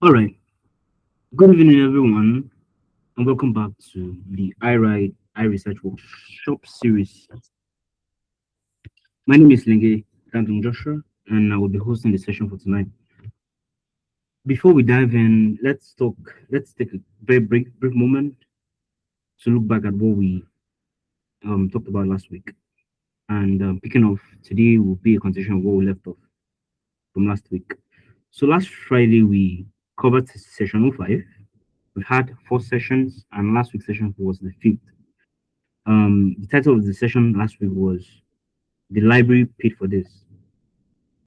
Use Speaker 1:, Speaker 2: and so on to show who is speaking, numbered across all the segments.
Speaker 1: All right. Good evening, everyone, and welcome back to the I Write I Research Workshop series. My name is Lenge Danton Joshua, and I will be hosting the session for tonight. Before we dive in, let's take a very brief moment to look back at what we talked about last week. And picking off today will be a continuation of what we left off from last week. So last Friday we covered session 05. We've had 4 sessions, and last week's session was the fifth. The title of the session last week was "The Library Paid for This."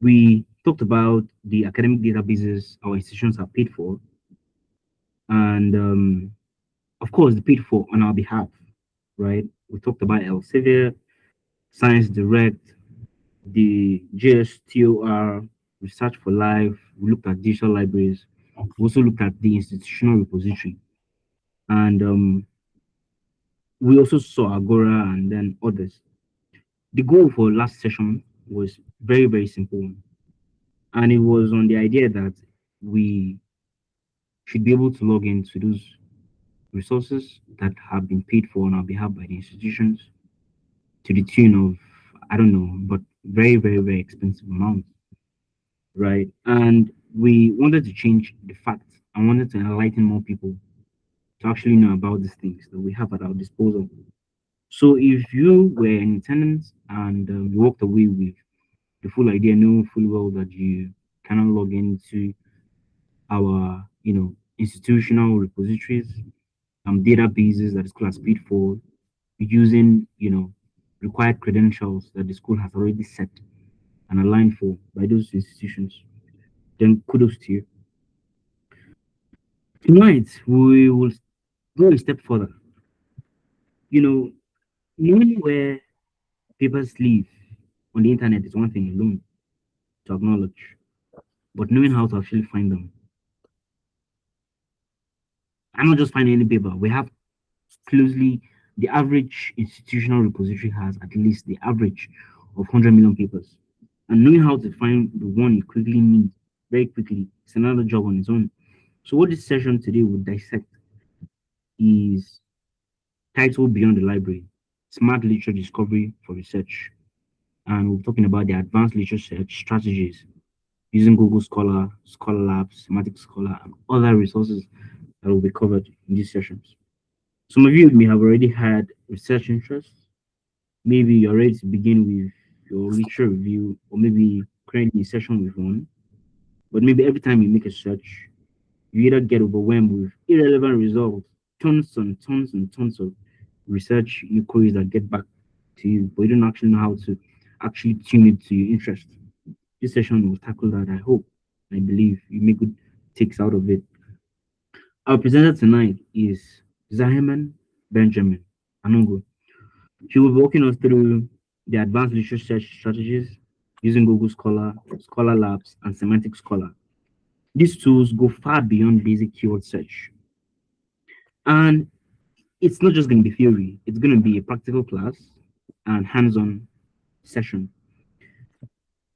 Speaker 1: We talked about the academic databases our institutions are paid for, and of course, they paid for on our behalf, right? We talked about Elsevier, Science Direct, the JSTOR, Research for Life. We looked at digital libraries. We also looked at the institutional repository, and we also saw Agora and then others. The goal for last session was very simple, and it was on the idea that we should be able to log into those resources that have been paid for on our behalf by the institutions to the tune of, I don't know, but very expensive amounts, right? And we wanted to change the facts. I wanted to enlighten more people to actually know about these things that we have at our disposal. So if you were in attendance and you walked away with the full idea, know full well that you cannot log into our, institutional repositories, databases that the school has paid for using, required credentials that the school has already set and aligned for by those institutions, then kudos to you. Tonight, we will go a step further. You know, knowing where papers live on the internet is one thing alone to acknowledge, but knowing how to actually find them. I'm not just finding any paper. We have closely the average institutional repository has at least the average of 100 million papers. And knowing how to find the one you quickly need very quickly is another job on its own. So, what this session today will dissect is titled Beyond the Library Smart Literature Discovery for Research. And we're talking about the advanced literature search strategies using Google Scholar, Scholar Labs, Semantic Scholar, and other resources that will be covered in these sessions. Some of you may have already had research interests. Maybe you're ready to begin with your literature review, or maybe currently in session with one. But maybe every time you make a search, you either get overwhelmed with irrelevant results, tons of research inquiries that get back to you, but you don't actually know how to actually tune it to your interest. This session will tackle that, I hope. I believe you make good takes out of it. Our presenter tonight is Zaheman Benjamin Anungu. She will be walking us through the advanced literature search strategies using Google Scholar, Scholar Labs, and Semantic Scholar. These tools go far beyond basic keyword search. And it's not just going to be theory, it's going to be a practical class and hands on session.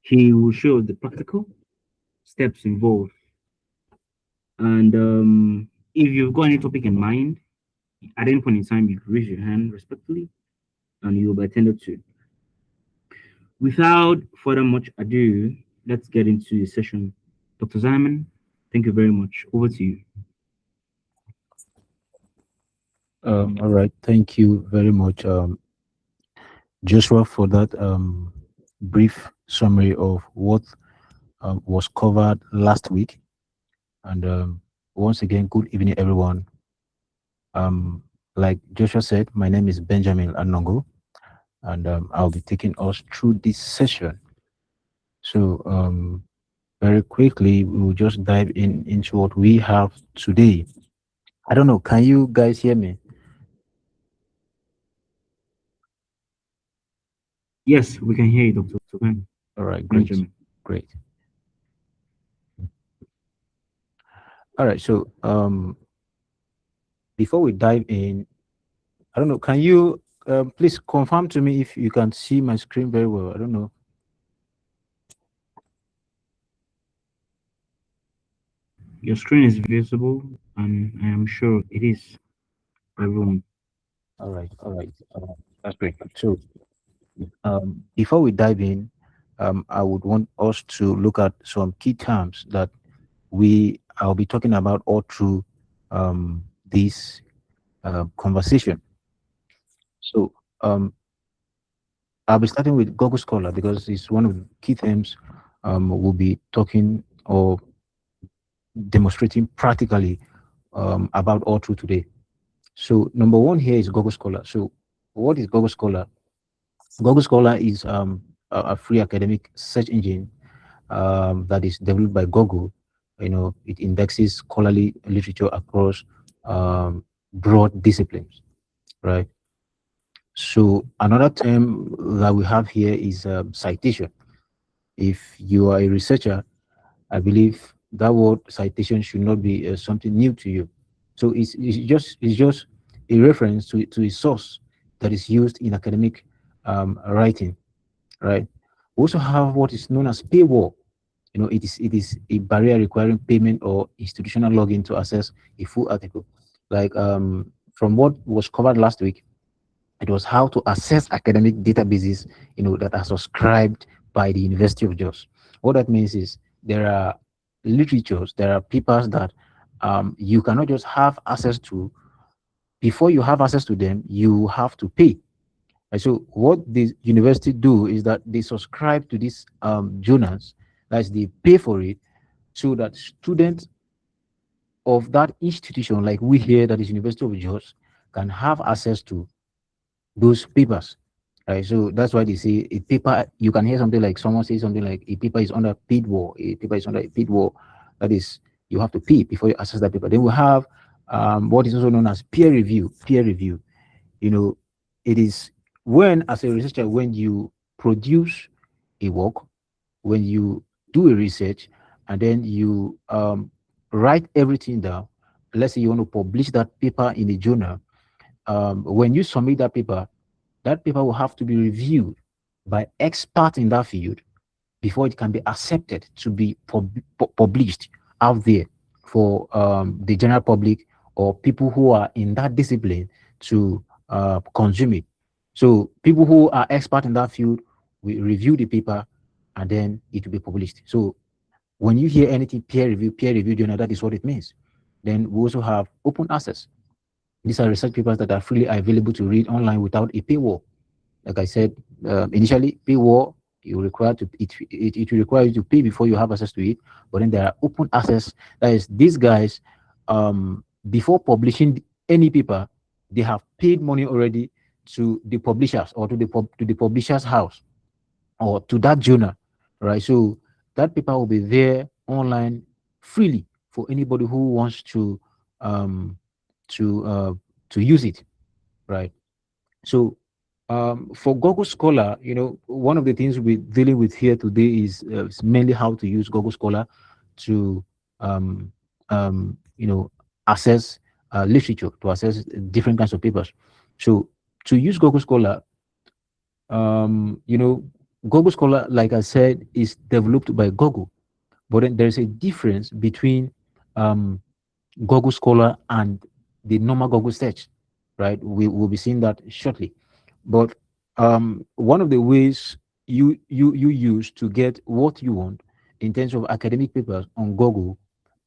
Speaker 1: He will show us the practical steps involved. And if you've got any topic in mind, at any point in time, you can raise your hand respectfully and you will be attended to. Without further much ado, let's get into the session. Dr. Simon, thank you very much. Over to you.
Speaker 2: All right. Thank you very much, Joshua, for that brief summary of what was covered last week. And once again, good evening, everyone. Like Joshua said, my name is Benjamin Anongo, and I'll be taking us through this session. So, very quickly, we'll just dive into what we have today. I don't know. Can you guys hear me?
Speaker 1: Yes, we can hear you, Dr.
Speaker 2: All right. Great.
Speaker 1: Benjamin.
Speaker 2: Great. All right. So, before we dive in, I don't know. Can you please confirm to me if you can see my screen very well? I don't know.
Speaker 1: Your screen is visible, and I am sure it is for everyone.
Speaker 2: All right. That's great. So, before we dive in, I would want us to look at some key terms that I'll be talking about all through this conversation. So, I'll be starting with Google Scholar because it's one of the key themes we'll be talking or demonstrating practically about all through today. So, number one here is Google Scholar. So, what is Google Scholar? Google Scholar is a free academic search engine that is developed by Google. It indexes scholarly literature across broad disciplines, right? So another term that we have here is citation. If you are a researcher, I believe that word citation should not be something new to you. So it's just a reference to a source that is used in academic writing, right? We also have what is known as paywall. It is a barrier requiring payment or institutional login to access a full article. Like from what was covered last week, it was how to access academic databases, that are subscribed by the University of Jos. What that means is there are literatures, there are papers that you cannot just have access to. Before you have access to them, you have to pay. And so what the university do is that they subscribe to these journals, that is, they pay for it, so that students of that institution, like we here, that is University of Jos, can have access to those papers. Right. So that's why they say a paper, you can hear something like someone say something like a paper is under paid war, a paper is under a paid war. That is, you have to pay before you access that paper. Then we have what is also known as peer review. Peer review, you know, it is when, as a researcher, when you produce a work, when you do a research, and then you write everything down. Let's say you want to publish that paper in a journal. When you submit that paper will have to be reviewed by experts in that field before it can be accepted to be published out there for the general public or people who are in that discipline to consume it. So people who are expert in that field will review the paper and then it will be published. So when you hear anything peer review journal, that is what it means. Then we also have open access. These are research papers that are freely available to read online without a paywall. Like I said, initially, paywall, you require to it will require you to pay before you have access to it. But then there are open access. That is, these guys, before publishing any paper, they have paid money already to the publishers or to the publisher's house or to that journal, right? So that paper will be there online freely for anybody who wants um, to uh, to use it, right? So for Google Scholar, one of the things we're dealing with here today is mainly how to use Google Scholar to, um, you know, access literature, to access different kinds of papers. So to use Google Scholar, um, you know, Google Scholar, like I said, is developed by Google, but then there's a difference between um, Google Scholar and the normal Google search, right? We will be seeing that shortly. But one of the ways you use to get what you want in terms of academic papers on Google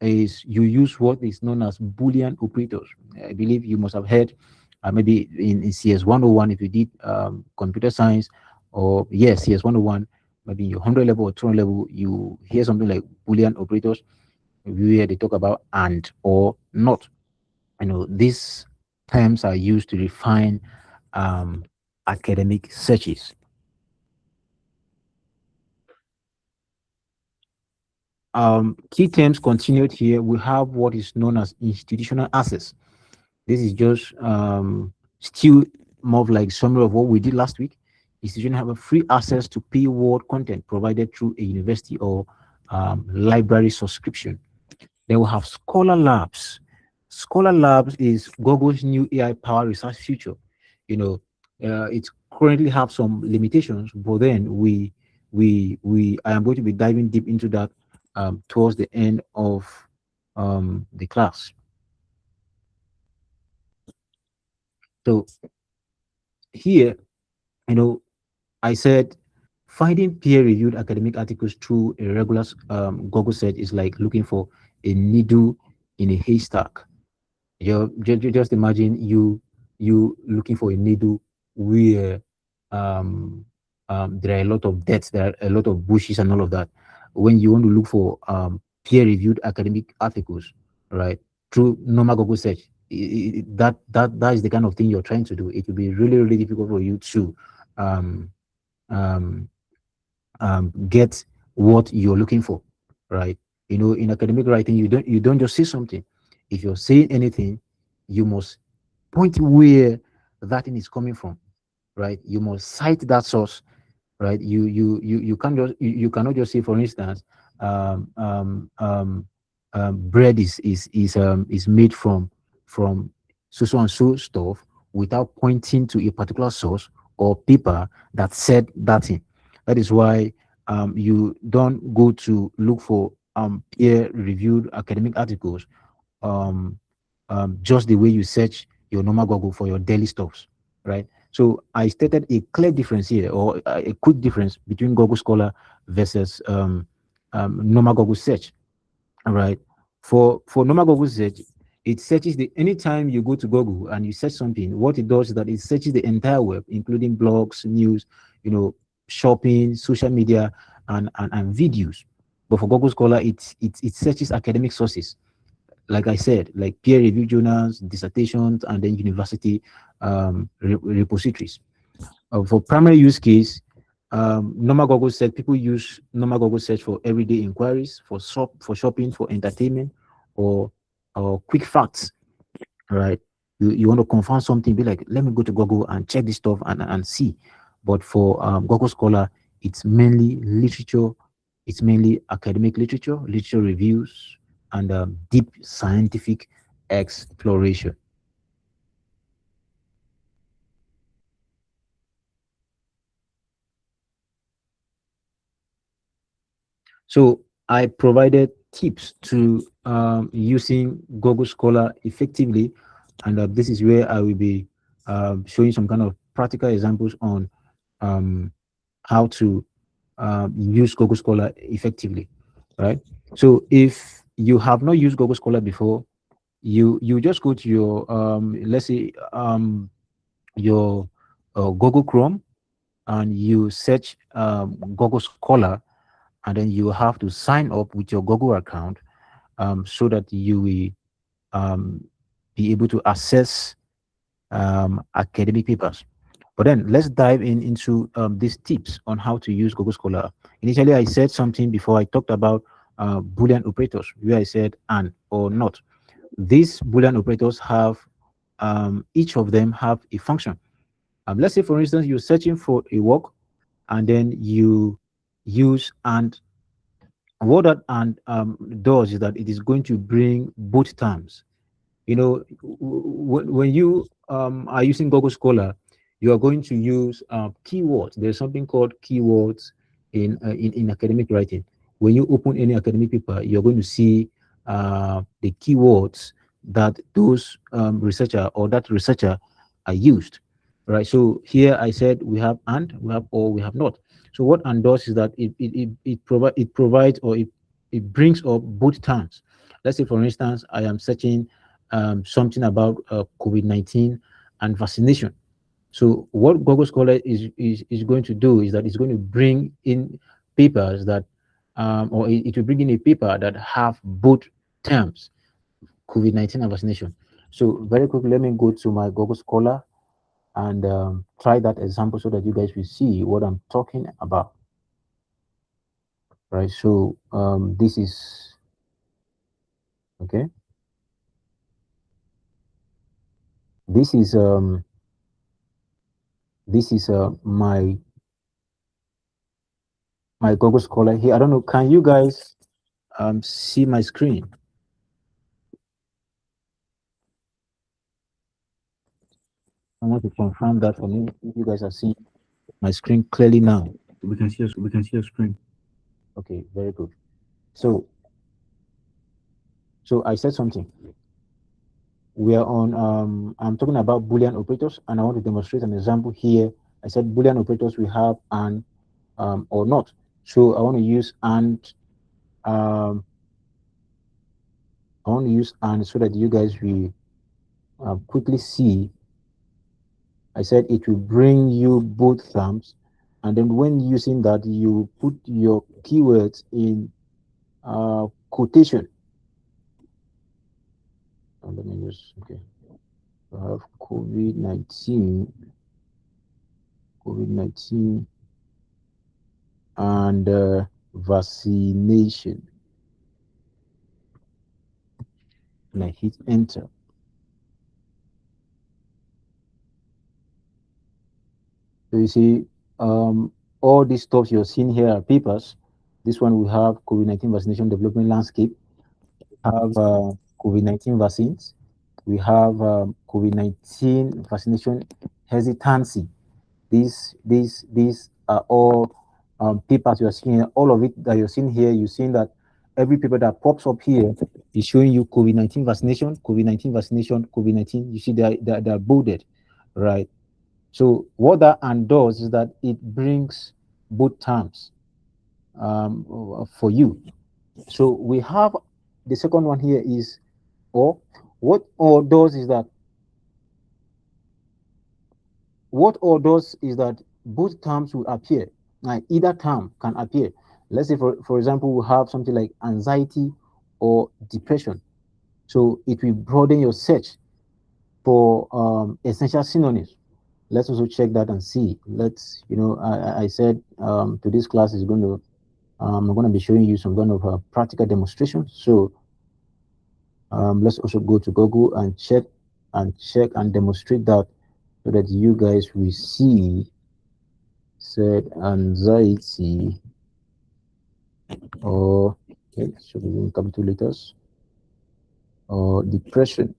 Speaker 2: is you use what is known as Boolean operators. I believe you must have heard, maybe in CS 101, if you did computer science, or yes, CS 101, maybe in your 100 level or 200 level, you hear something like Boolean operators where they talk about and or not. These terms are used to define um, academic searches. Key terms continued here. We have what is known as institutional access. This is just still more of like summary of what we did last week. Institutions have a free access to paywall content provided through a university or library subscription. Then we have Scholar Labs. Scholar Labs is Google's new AI powered research feature. It currently have some limitations, but then I am going to be diving deep into that towards the end of the class. So here, you know, I said finding peer-reviewed academic articles through a regular Google search is like looking for a needle in a haystack. Just imagine you looking for a needle where um, there are a lot of deaths, there are a lot of bushes and all of that. When you want to look for peer-reviewed academic articles, right, through normal Google search, that is the kind of thing you're trying to do. It will be really really difficult for you to um, um, get what you're looking for, right? In academic writing, you don't just say something. If you're saying anything, you must point where that thing is coming from, right? You must cite that source, right? You can't just you cannot just say, for instance, um, um, um, bread is made from so and so stuff without pointing to a particular source or paper that said that thing. That is why you don't go to look for peer-reviewed academic articles um, just the way you search your normal Google for your daily stuffs, right? So I stated a clear difference here, or a quick difference between Google Scholar versus normal Google search, all right? For normal Google search, it searches the anytime you go to Google and you search something, what it does is that it searches the entire web, including blogs, news, you know, shopping, social media, and videos. But for Google Scholar, it searches academic sources, like I said, like peer review journals, dissertations, and then university repositories. For primary use case, normal Google search, people use normal Google search for everyday inquiries, for shopping, for entertainment, or or quick facts. Right? You want to confirm something, be like, let me go to Google and check this stuff and see. But for Google Scholar, it's mainly literature, it's mainly academic literature reviews, and deep scientific exploration. So I provided tips to using Google Scholar effectively, and this is where I will be showing some kind of practical examples on um, how to use Google Scholar effectively, right? So if you have not used Google Scholar before, you just go to your let's say your Google Chrome, and you search Google Scholar, and then you have to sign up with your Google account so that you will um, be able to access academic papers. But then let's dive into these tips on how to use Google Scholar. Initially, I said something before. I talked about Boolean operators, where I said and or not. These Boolean operators have each of them have a function. Let's say, for instance, you're searching for a work, and then you use and. What that and does is that it is going to bring both terms. When you are using Google Scholar, you are going to use keywords. There's something called keywords in academic writing. When you open any academic paper, you're going to see the keywords that those researcher or that researcher are used, right? So here I said we have and, we have or, we have not. So what and does is that it provides, or it brings up both terms. Let's say, for instance, I am searching something about COVID-19 and vaccination. So what Google Scholar is going to do is that it's going to bring in papers that, or it will bring in a paper that have both terms, COVID-19 and vaccination. So very quickly, let me go to my Google Scholar and try that example so that you guys will see what I'm talking about. Right. So this is okay. This is my Google Scholar here. I don't know. Can you guys see my screen? I want to confirm that for me. If you guys are seeing my screen clearly now.
Speaker 1: We can see your screen.
Speaker 2: Okay, very good. So So I said something. We are on, I'm talking about Boolean operators, and I want to demonstrate an example here. I said Boolean operators, we have and or not. So I want to use um, I want to use and so that you guys will quickly see. I said it will bring you both terms, and then when using that, you put your keywords in quotation. Let me use, okay. I have COVID-19, and vaccination. And I hit enter. So you see, all these stuff you're seeing here are papers. This one we have COVID-19 vaccination development landscape. Have COVID-19 vaccines. We have COVID-19 vaccination hesitancy. These are all papers you are seeing. All of it that you're seeing here, you're seeing that every paper that pops up here is showing you COVID-19 vaccination, COVID-19 vaccination, COVID-19. You see they're bolded, right? So what that and does is that it brings both terms for you. So we have the second one here is or. What or does is that what or does is that both terms will appear. Like either term can appear. Let's say for example we have something like anxiety or depression. So it will broaden your search for essential synonyms. Let's also check that and see. Let's, I said today's class is going to, I'm going to be showing you some kind of practical demonstration. So let's also go to Google and check and demonstrate that so that you guys will see. Said anxiety or okay, should be in capital letters or depression.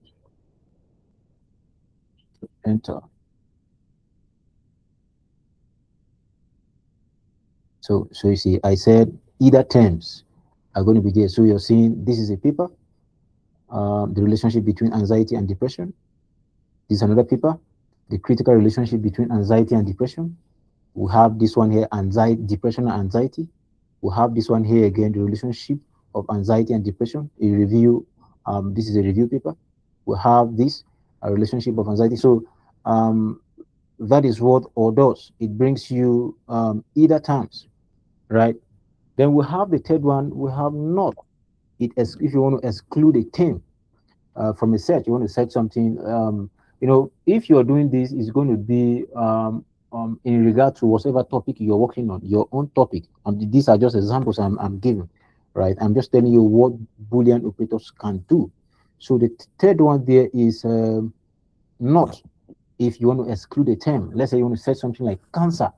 Speaker 2: Enter. So you see, I said either terms are going to be there. So you're seeing this is a paper, the relationship between anxiety and depression. This is another paper, the critical relationship between anxiety and depression. We have this one here, anxiety, depression and anxiety. We have this one here again, the relationship of anxiety and depression. A review. This is a review paper. We have this a relationship of anxiety. So that is what or does. It brings you either terms, right? Then we have the third one. We have not. If you want to exclude a term from a search, you want to search something. If you're doing this, it's going to be in regard to whatever topic you're working on, your own topic. These are just examples I'm giving, right? I'm just telling you what Boolean operators can do. So the third one there is not. If you want to exclude a term, let's say you want to search something like cancer,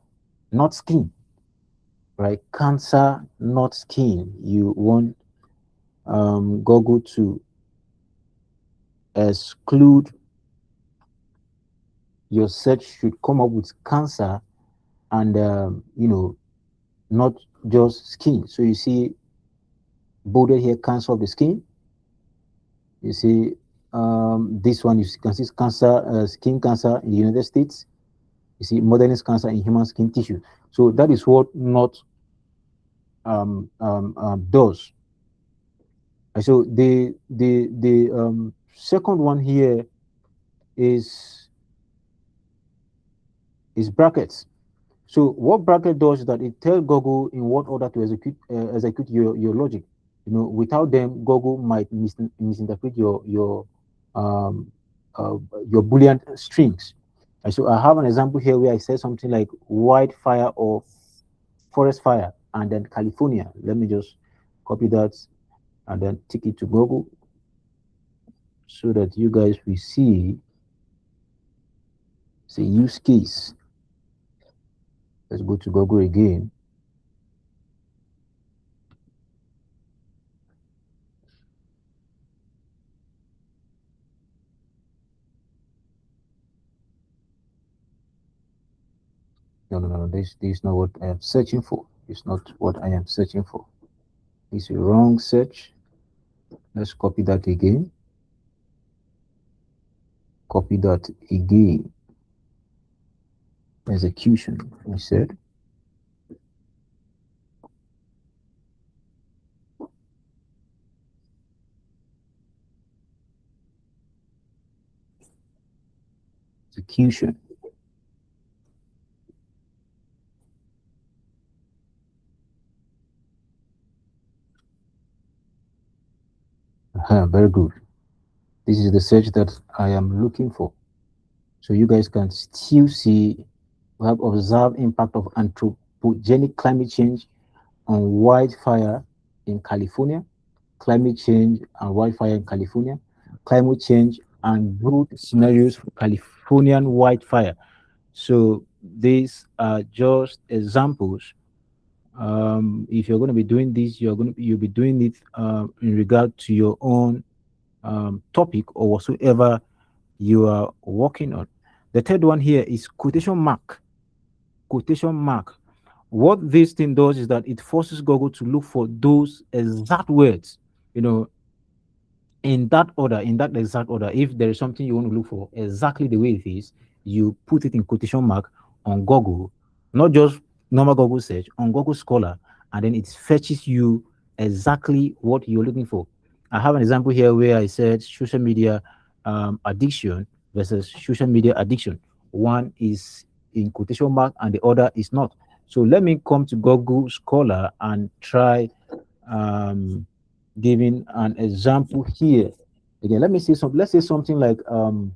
Speaker 2: not skin, right? Cancer, not skin. You want Google to exclude your search should come up with cancer and not just skin. So you see bolded here, cancer of the skin. You see this one, you can see cancer, skin cancer in the United States. You see modernist cancer in human skin tissue. So that is what not does. And so the second one here is brackets. So what bracket does is that it tells Google in what order to execute your logic. Without them, Google might misinterpret um, your Boolean strings. And so I have an example here where I said something like wildfire or forest fire, and then California. Let me just copy that and then take it to Google so that you guys will see. Say use case. Let's go to Google again. No. This is not what I am searching for. It's not what I am searching for. It's a wrong search. Let's copy that again. Copy that again. Execution, we said. Execution. Very good. This is the search that I am looking for. So you guys can still see we have observed impact of anthropogenic climate change on wildfire in California, climate change and wildfire in California, climate change and growth scenarios for Californian wildfire. So these are just examples. If you're going to be doing this, you'll be doing it in regard to your own topic or whatsoever you are working on. The third one here is quotation mark. Quotation mark. What this thing does is that it forces Google to look for those exact words, you know, in that order, in that exact order. If there is something you want to look for exactly the way it is, you put it in quotation mark on Google, not just normal Google search, on Google Scholar, and then it fetches you exactly what you're looking for. I have an example here where I said social media addiction versus social media addiction. One is in quotation mark and the other is not. So let me come to Google Scholar and try um, giving an example here. Again, let me say some. Let's say something like um,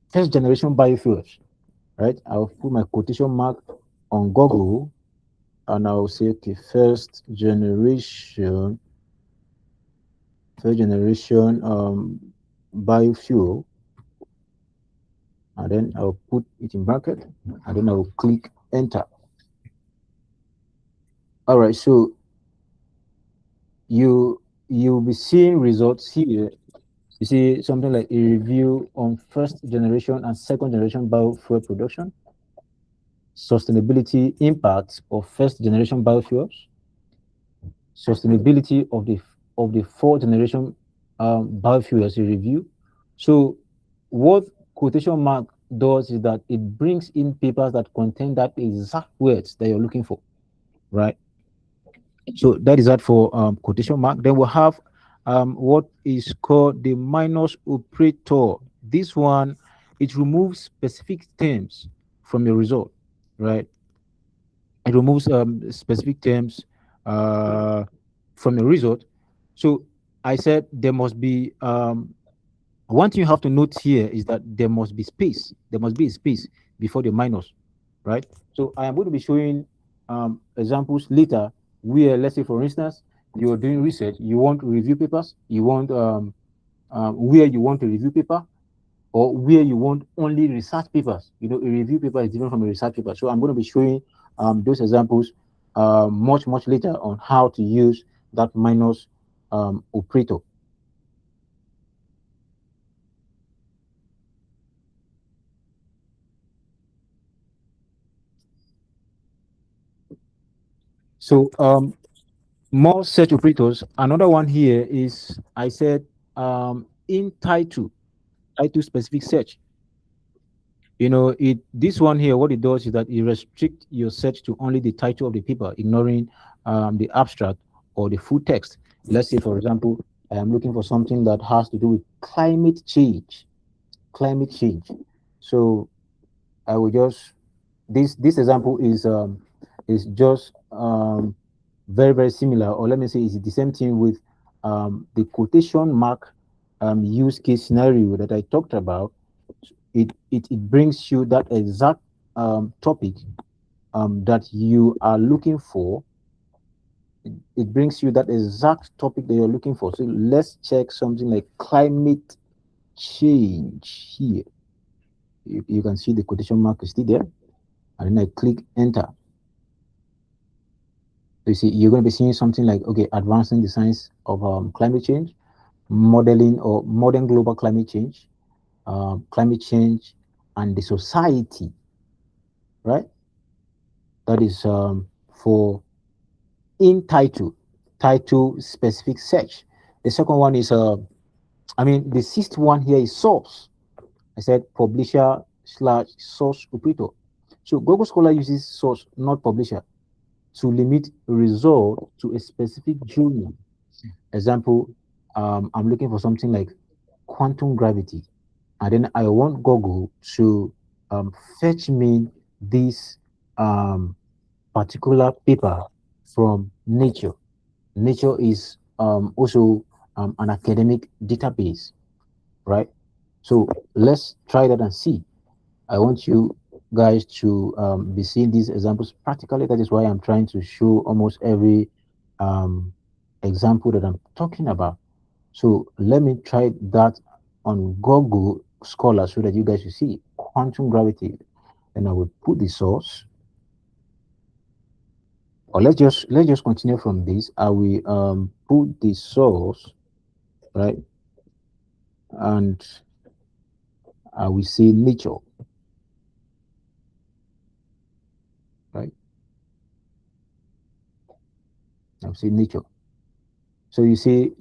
Speaker 2: first generation biofuels. Right? I'll put my quotation mark on Google, and I'll say okay, first generation biofuel, and then I'll put it in bracket, and then I'll click enter. All right, so you'll be seeing results here. You see something like a review on first generation and second generation biofuel production, sustainability impacts of first generation biofuels, sustainability of the fourth generation biofuels a review. So what quotation mark does is that it brings in papers that contain that exact words that you're looking for, right? So that is that for quotation mark. Then we'll have what is called the minus operator. This one, it removes specific terms from your result, right? It removes specific terms uh, from your result. So I said there must be one thing you have to note here is that there must be space. There must be a space before the minus, right? So I am going to be showing examples later where, let's say, for instance, you're doing research, you want to review papers, you want where you want to review paper, or where you want only research papers. You know, a review paper is different from a research paper. So I'm going to be showing those examples much later on how to use that minus operator. So more search operators. Another one here is I said in title specific search. You know, it this one here, what it does is that it restricts your search to only the title of the paper, ignoring the abstract or the full text. Let's say, for example, I am looking for something that has to do with climate change. Climate change. So I will just this example is just very similar, or let me say, it's the same thing with the quotation mark use case scenario that I talked about. It brings you that exact topic that you are looking for. It brings you that exact topic that you're looking for. So let's check something like climate change here. You can see the quotation mark is still there, and then I click enter. You see, you're going to be seeing something like, okay, advancing the science of climate change, modeling or modern global climate change and the society, right? That is for in title. title specific search. The second one is the sixth one here is source. I said publisher slash source operator. So Google Scholar uses source, not publisher, to limit result to a specific journal. Example, I'm looking for something like quantum gravity, and then I want Google to fetch me this um, particular paper from Nature. Nature is also an academic database, right? So let's try that and see. I want you guys to be seeing these examples practically. That is why I'm trying to show almost every um, example that I'm talking about. So let me try that on Google Scholar so that you guys will see quantum gravity. And I will put the source. Or let's just continue from this. I will put the source, right, and I will say nature, right. I'll say nature. So you see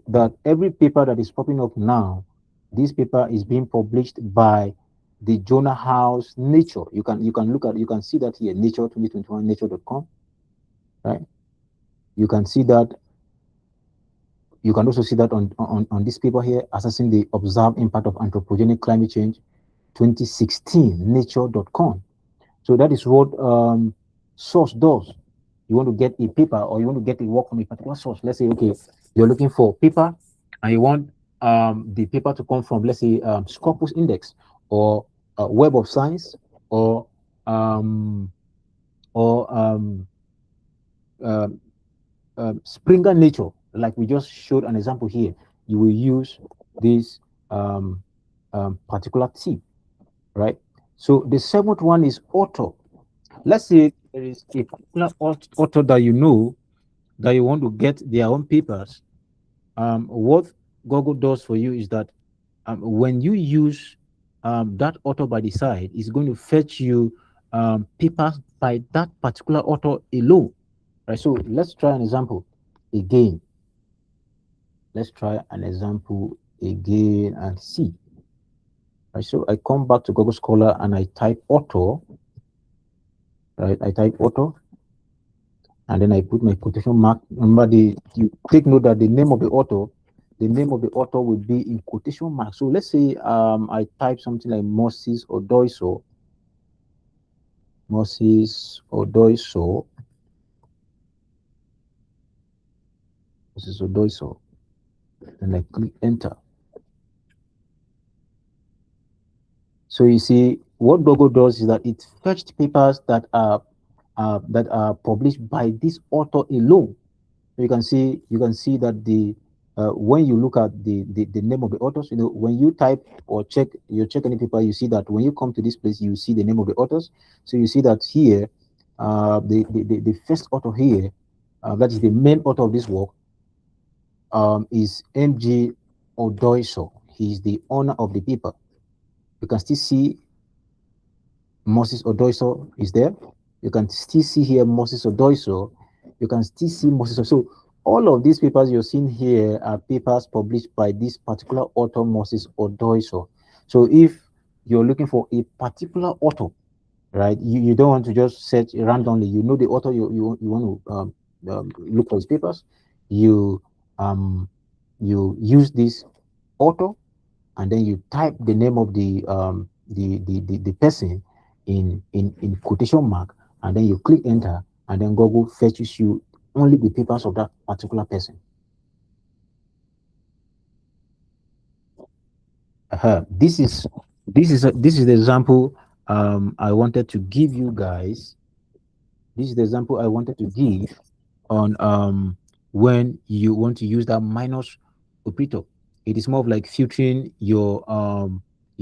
Speaker 2: that every paper that is popping up now, this paper is being published by the Jonah House Nature. You can see that here, Nature 2021, nature.com, right? You can see that. You can also see that on this paper here, assessing the observed impact of anthropogenic climate change 2016, nature.com. So that is what source does. You want to get a paper or you want to get a work from a particular source. Let's say, okay, you're looking for paper and you want the paper to come from, let's say, Scopus Index or Web of Science or um, or Springer Nature, like we just showed an example here. You will use this particular tip, right? So the seventh one is author. Let's say there is a particular author that you know that you want to get their own papers. What Google does for you is that when you use that author by the side, it's going to fetch you papers by that particular author alone. Right. So let's try an example again. Let's try an example again and see. Right. So I come back to Google Scholar and I type author. Right. I type author and then I put my quotation mark. Remember, you take note that the name of the author will be in quotation marks. So let's say I type something like Moses Odoiso, Moses Odoiso, Moses Odoiso, and I click enter. So you see, what Google does is that it fetched papers that are published by this author alone. You can see that the when you look at the name of the authors, when you type or check any paper, you see that when you come to this place, you see the name of the authors. So you see that here, the first author here, that is the main author of this work, is MG Odoiso. He is the owner of the paper. You can still see Moses Odoiso is there. You can still see here Moses Odoiso. You can still see Moses. So all of these papers you're seeing here are papers published by this particular author, Moses Odoiso. So if you're looking for a particular author, right, you don't want to just search randomly. You know the author you want to look for his papers. You you use this author and then you type the name of the person in quotation mark, and then you click enter, and then Google fetches you only the papers of that particular person. This is the example I wanted to give you guys. This is the example I wanted to give on when you want to use that minus operator. It is more of like filtering your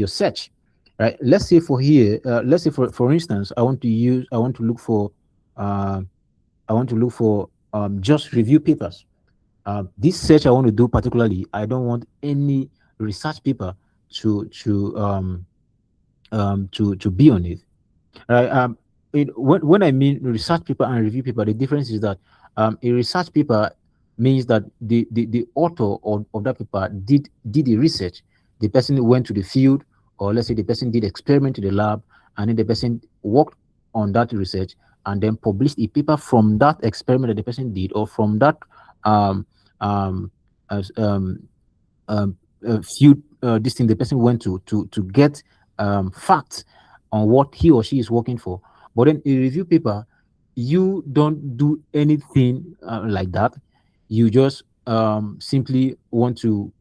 Speaker 2: search, right? Let's say for here, let's say for instance, I want to look for uh, just review papers. This search I want to do particularly, I don't want any research paper to be on it. Right. When I mean research paper and review paper, the difference is that A research paper means that the author of that paper did a research. The person went to the field, or let's say the person did experiment in the lab, and then the person worked on that research and then published a paper from that experiment that the person did, or from that um um as few this thing the person went to get facts on what he or she is working for. But then a review paper, you don't do anything like that. You just simply want to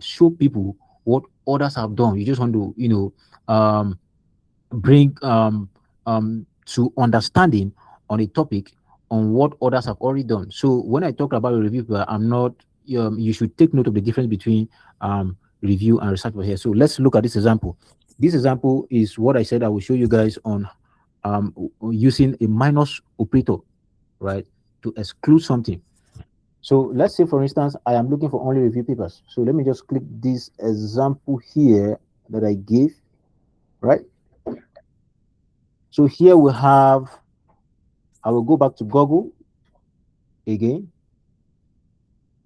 Speaker 2: show people what others have done. You just want to, bring to understanding on a topic on what others have already done. So when I talk about a review paper, I'm not. You should take note of the difference between review and research paper here. So let's look at this example. This example is what I said I will show you guys on using a minus operator, right, to exclude something. So let's say, for instance, I am looking for only review papers. So let me just click this example here that I gave, right? So here we have, I will go back to Google again,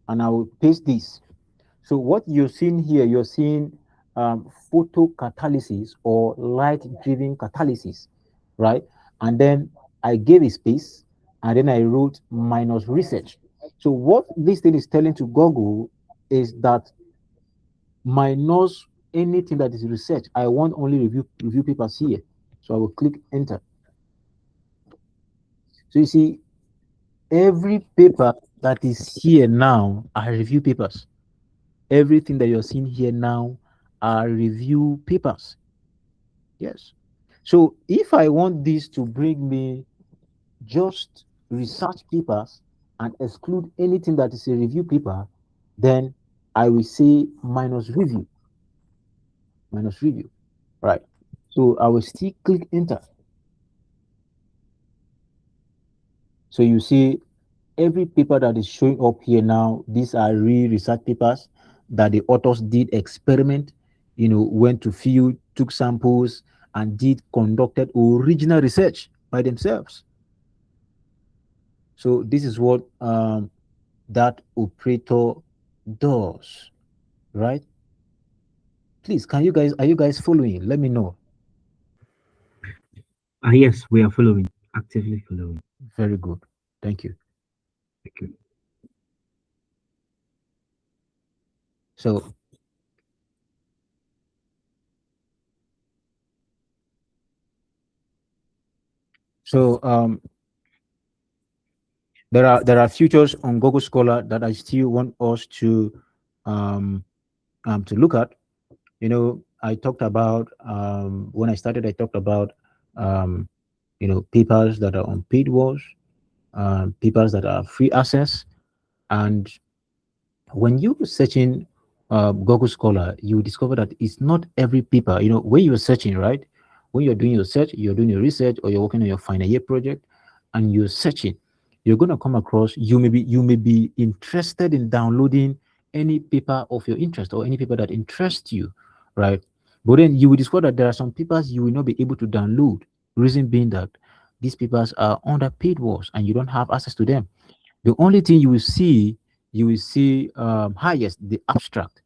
Speaker 2: and I will paste this. So what you're seeing here, you're seeing photocatalysis or light-driven catalysis, right? And then I gave a space, and then I wrote minus research. So what this thing is telling to Google is that minus anything that is research. I want only review papers here. So I will click enter. So you see, every paper that is here now are review papers. Everything that you're seeing here now are review papers. Yes. So if I want this to bring me just research papers and exclude anything that is a review paper, then I will say minus review. Minus review. Right. So I will still click enter. So you see every paper that is showing up here now, these are real research papers that the authors did experiment, went to field, took samples, and did conducted original research by themselves. So this is what that operator does, right? Please, are you guys following? Let me know.
Speaker 1: Yes, we are following, actively following.
Speaker 2: Very good. Thank you.
Speaker 1: Thank you.
Speaker 2: So so there are features on Google Scholar that I still want us um, to look at. I talked about when I started. I talked about um, papers that are on paywalls, papers that are free access, and when you searching Google Scholar, you discover that it's not every paper. When you're searching, right? When you're doing your search, you're doing your research, or you're working on your final year project, and you're searching, you're gonna come across. You may be interested in downloading any paper of your interest or any paper that interests you, right? But then you will discover that there are some papers you will not be able to download. Reason being that these papers are under paid walls and you don't have access to them. The only thing you will see highest the abstract.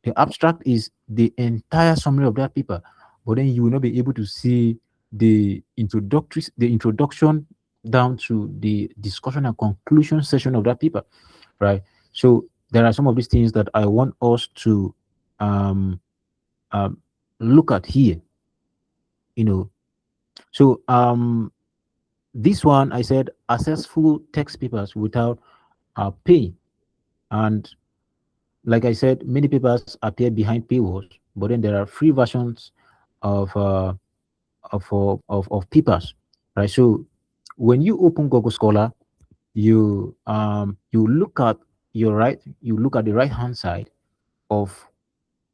Speaker 2: The abstract is the entire summary of that paper, but then you will not be able to see the introduction down to the discussion and conclusion section of that paper, right? So there are some of these things that I want us to um, um, look at here. You know, so this one I said access full text papers without paying, and like I said, many papers appear behind paywalls, but then there are free versions of of papers, right? So when you open Google Scholar, you look at you look at the right hand side of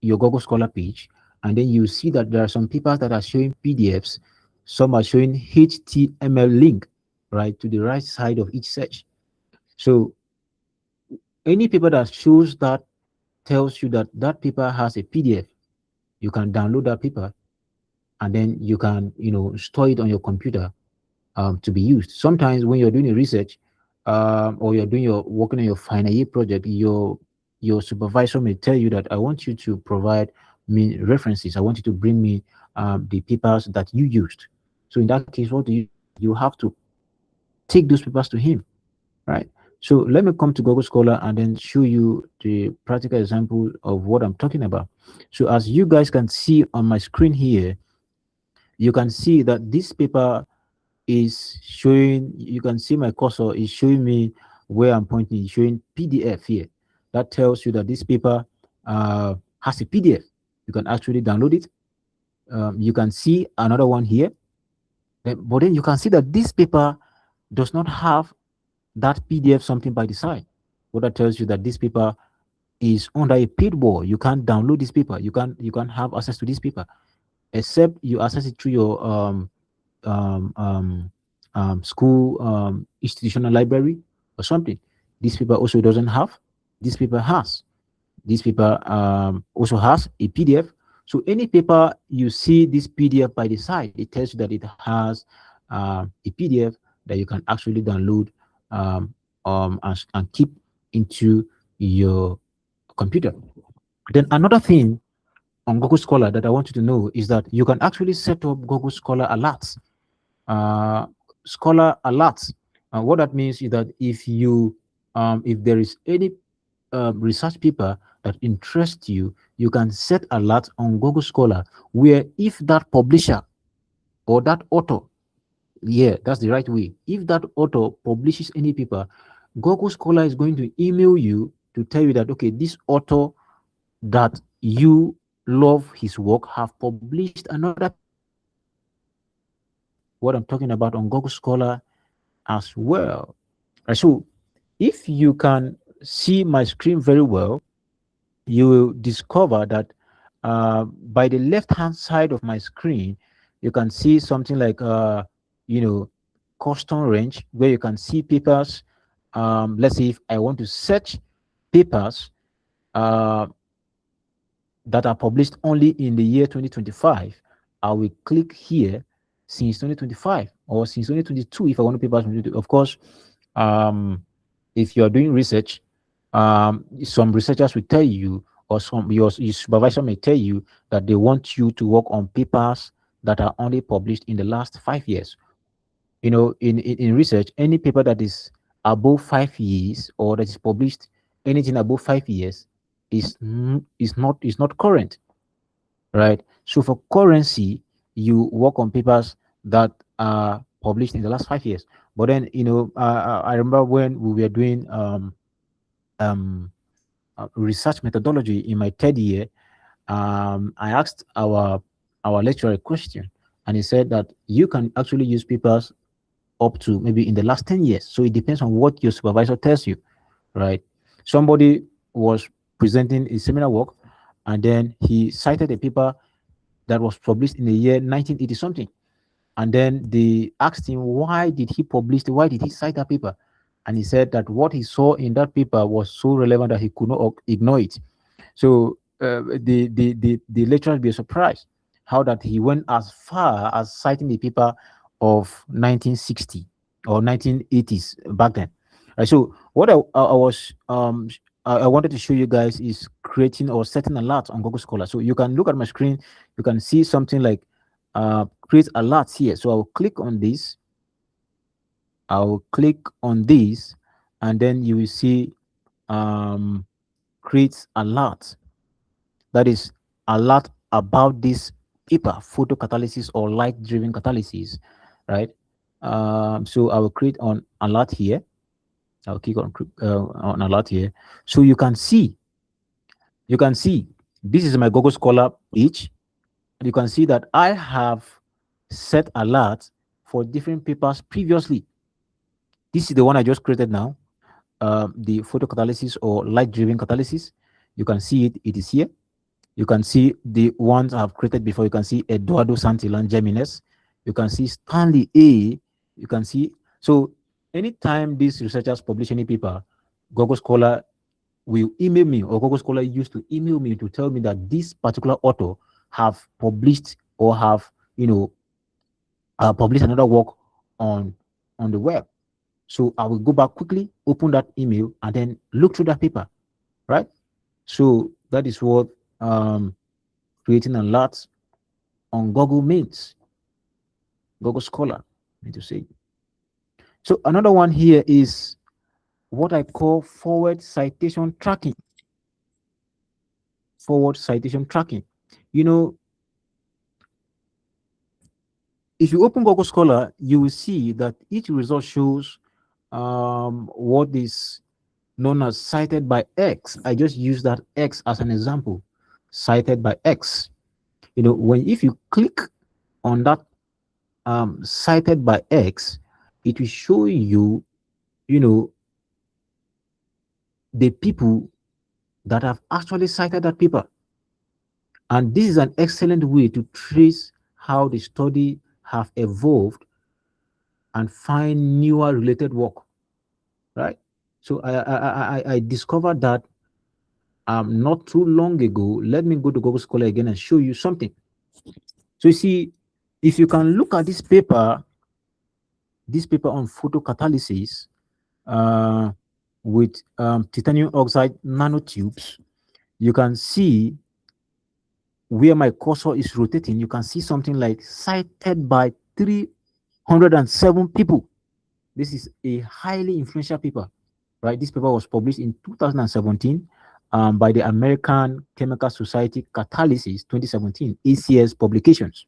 Speaker 2: your Google Scholar page, and then you see that there are some papers that are showing PDFs, some are showing HTML link, right, to the right side of each search. So any paper that shows that tells you that that paper has a PDF, you can download that paper and then you can store it on your computer to be used. Sometimes when you're doing a research, or you're doing your working on your final year project, your supervisor may tell you that I want you to provide me references. I want you to bring me the papers that you used. So in that case, what do? You have to take those papers to him, right? So let me come to Google Scholar and then show you the practical example of what I'm talking about. So as you guys can see on my screen here, you can see that this paper is showing, you can see my cursor is showing me where I'm pointing, it's showing PDF here. That tells you that this paper has a PDF. You can actually download it. You can see another one here. But then you can see that this paper does not have that PDF something by the side. What that tells you that this paper is under a paid wall. You can't download this paper. You can't have access to this paper except you access it through your um, um, school institutional library or something. This paper also doesn't have. This paper has. This paper also has a PDF. So any paper you see this PDF by the side, it tells you that it has a PDF that you can actually download and keep into your computer. Then another thing on Google Scholar that I want you to know is that you can actually set up Google Scholar alerts. Uh, Scholar alerts. What that means is that if there is any research paper that interests you, you can set alert on Google Scholar where if that publisher or that author, yeah, that's the right way. If that author publishes any paper, Google Scholar is going to email you to tell you that okay, this author that you love his work have published another paper. So you can see what I'm talking about on Google Scholar as well. Right, so if you can see my screen very well, you will discover that by the left hand side of my screen, you can see something like you know custom range where you can see papers. Let's say if I want to search papers uh, that are published only in the year 2025, I will click here since 2025 or since 2022 if I want to papers. Of course, um, if you are doing research, some researchers will tell you, or your supervisor may tell you that they want you to work on papers that are only published in the last 5 years. In research, any paper that is above 5 years or that is published anything above 5 years is not current, right? So for currency, you work on papers that are published in the last 5 years. But then I remember when we were doing um, research methodology in my third year. I asked our lecturer a question, and he said that you can actually use papers up to maybe in the last 10 years. So it depends on what your supervisor tells you, right? Somebody was presenting a seminar work, and then he cited a paper that was published in the year 1980 something. And then they asked him why did he cite that paper? And he said that what he saw in that paper was so relevant that he could not ignore it. So the lecturer be surprised how that he went as far as citing the paper of 1960 or 1980s back then. Right. So what I wanted to show you guys is creating or setting alerts on Google Scholar. So you can look at my screen, you can see something like create alerts here. So I'll click on this. I'll click on this, and then you will see create alert. That is alert about this paper, photocatalysis or light-driven catalysis, right? So I will create on alert here. I'll click on alert here. So you can see this is my Google Scholar page. You can see that I have set alerts for different papers previously. This is the one I just created now, the photocatalysis or light-driven catalysis. You can see it. It is here. You can see the ones I've created before. You can see Eduardo Santillan Gemines. You can see Stanley A. You can see. So anytime these researchers publish any paper, Google Scholar will email me, or Google Scholar used to email me to tell me that this particular author have published or have published another work on the web. So I will go back quickly, open that email, and then look through that paper, right? So that is what um, creating alerts on Google means. Google Scholar, I need to say. So another one here is what I call forward citation tracking. Forward citation tracking. You know, if you open Google Scholar, you will see that each result shows what is known as cited by X. I just use that X as an example. Cited by X. You know, when if you click on that cited by X, it will show you, you know, the people that have actually cited that paper. And this is an excellent way to trace how the study have evolved and find newer related work, right? So I discovered that not too long ago. Let me go to Google Scholar again and show you something. So you see, if you can look at this paper on photocatalysis uh, with titanium oxide nanotubes, you can see where my cursor is rotating. You can see something like cited by 307 people. This is a highly influential paper, right? This paper was published in 2017 by the American Chemical Society Catalysis 2017 ACS publications,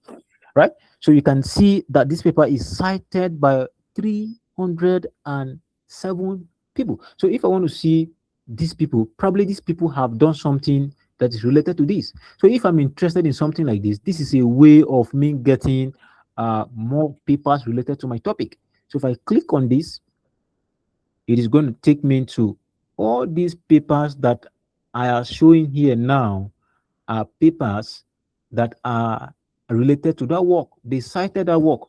Speaker 2: right? So you can see that this paper is cited by 307 people. So if I want to see these people, probably these people have done something that is related to this. So if I'm interested in something like this is a way of me getting more papers related to my topic. So if I click on this, it is going to take me to all these papers that I are showing here now are papers that are related to that work. They cited that work,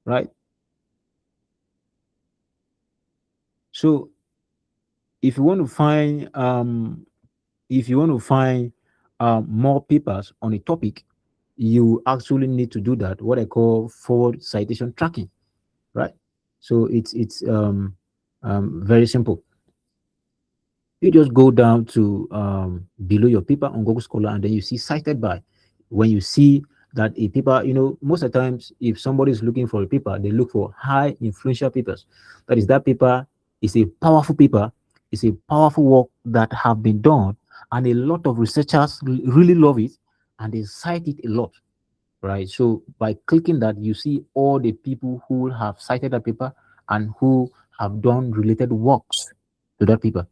Speaker 2: right? So if you want to find more papers on a topic, you actually need to do that, what I call forward citation tracking, right? So it's very simple. You just go down to below your paper on Google Scholar, and then you see cited by. When you see that a paper, most of the times, if somebody is looking for a paper, they look for high influential papers. That is, that paper is a powerful paper, it's a powerful work that have been done, and a lot of researchers really love it, and they cite it a lot, right? So by clicking that, you see all the people who have cited that paper and who have done related works to that paper.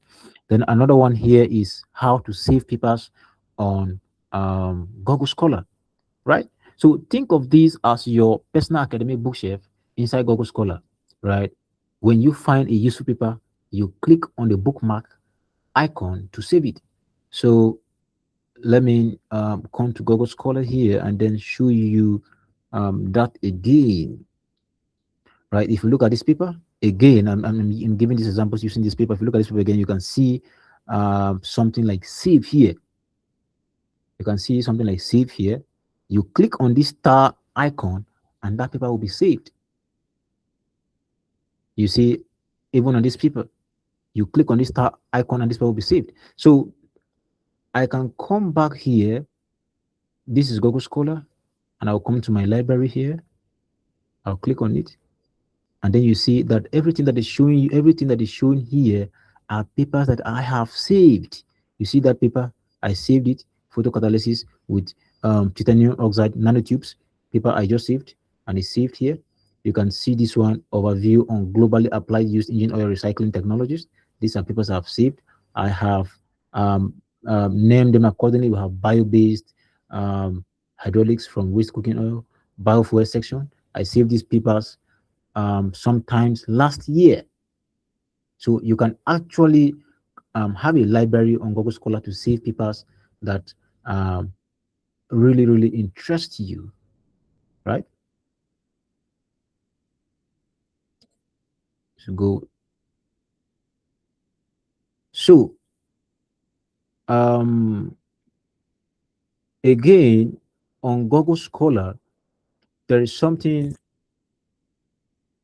Speaker 2: Then another one here is how to save papers on Google Scholar, right? So think of this as your personal academic bookshelf inside Google Scholar, right? When you find a useful paper, you click on the bookmark icon to save it. So let me come to Google Scholar here and then show you that again, right? If you look at this paper again, I'm giving these examples using this paper. If you look at this paper again, you can see something like save here. You can see something like save here. You click on this star icon and that paper will be saved. You see, even on this paper, you click on this star icon and this paper will be saved. So I can come back here. This is Google Scholar, and I'll come to my library here. I'll click on it, and then you see that everything that is showing you, everything that is shown here are papers that I have saved. You see that paper? I saved it, photocatalysis with titanium oxide nanotubes, paper I just saved, and it's saved here. You can see this one, overview on globally applied used engine oil recycling technologies. These are papers I've saved. I have named them accordingly. We have bio-based hydraulics from waste cooking oil, biofuel section. I saved these papers sometimes last year. So you can actually have a library on Google Scholar to save papers that really, really interest you, right? So go. So um, again, on Google Scholar, there is something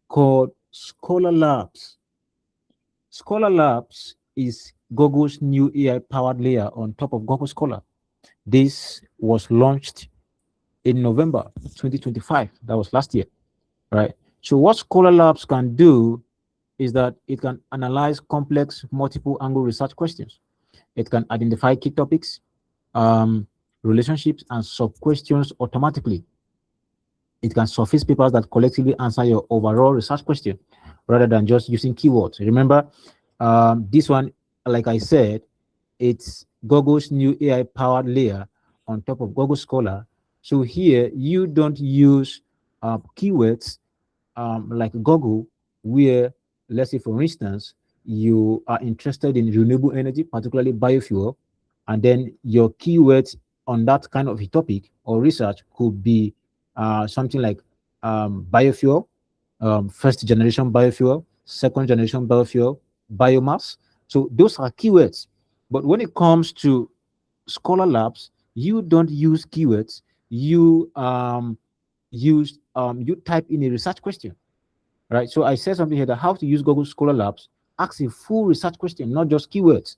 Speaker 2: called Scholar Labs. Scholar Labs is Google's new AI powered layer on top of Google Scholar. This was launched in November 2025. That was last year, right? So what Scholar Labs can do is that it can analyze complex multiple angle research questions. It can identify key topics, um, relationships, and sub questions automatically. It can surface papers that collectively answer your overall research question rather than just using keywords. Remember, this one, like I said, it's Google's new AI powered layer on top of Google Scholar. So here you don't use keywords like Google, where, let's say, for instance, you are interested in renewable energy, particularly biofuel, and then your keywords on that kind of a topic or research could be something like biofuel, first generation biofuel, second generation biofuel, biomass. So those are keywords. But when it comes to Scholar Labs, you don't use keywords. You type in a research question, right? So I said something here that how to use Google Scholar Labs. Ask a full research question, not just keywords.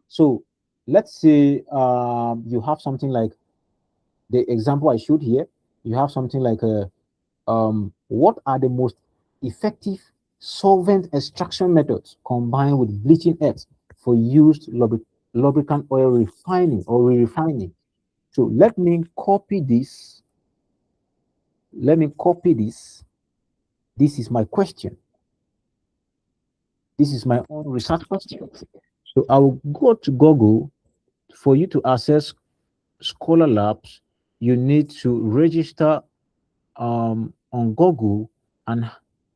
Speaker 2: So let's say you have something like the example I showed here. You have something like what are the most effective solvent extraction methods combined with bleaching earth for used lubricant oil refining or re-refining? So let me copy this. Let me copy this. This is my question. This is my own research question. So I will go to Google. For you to access Scholar Labs, you need to register on Google and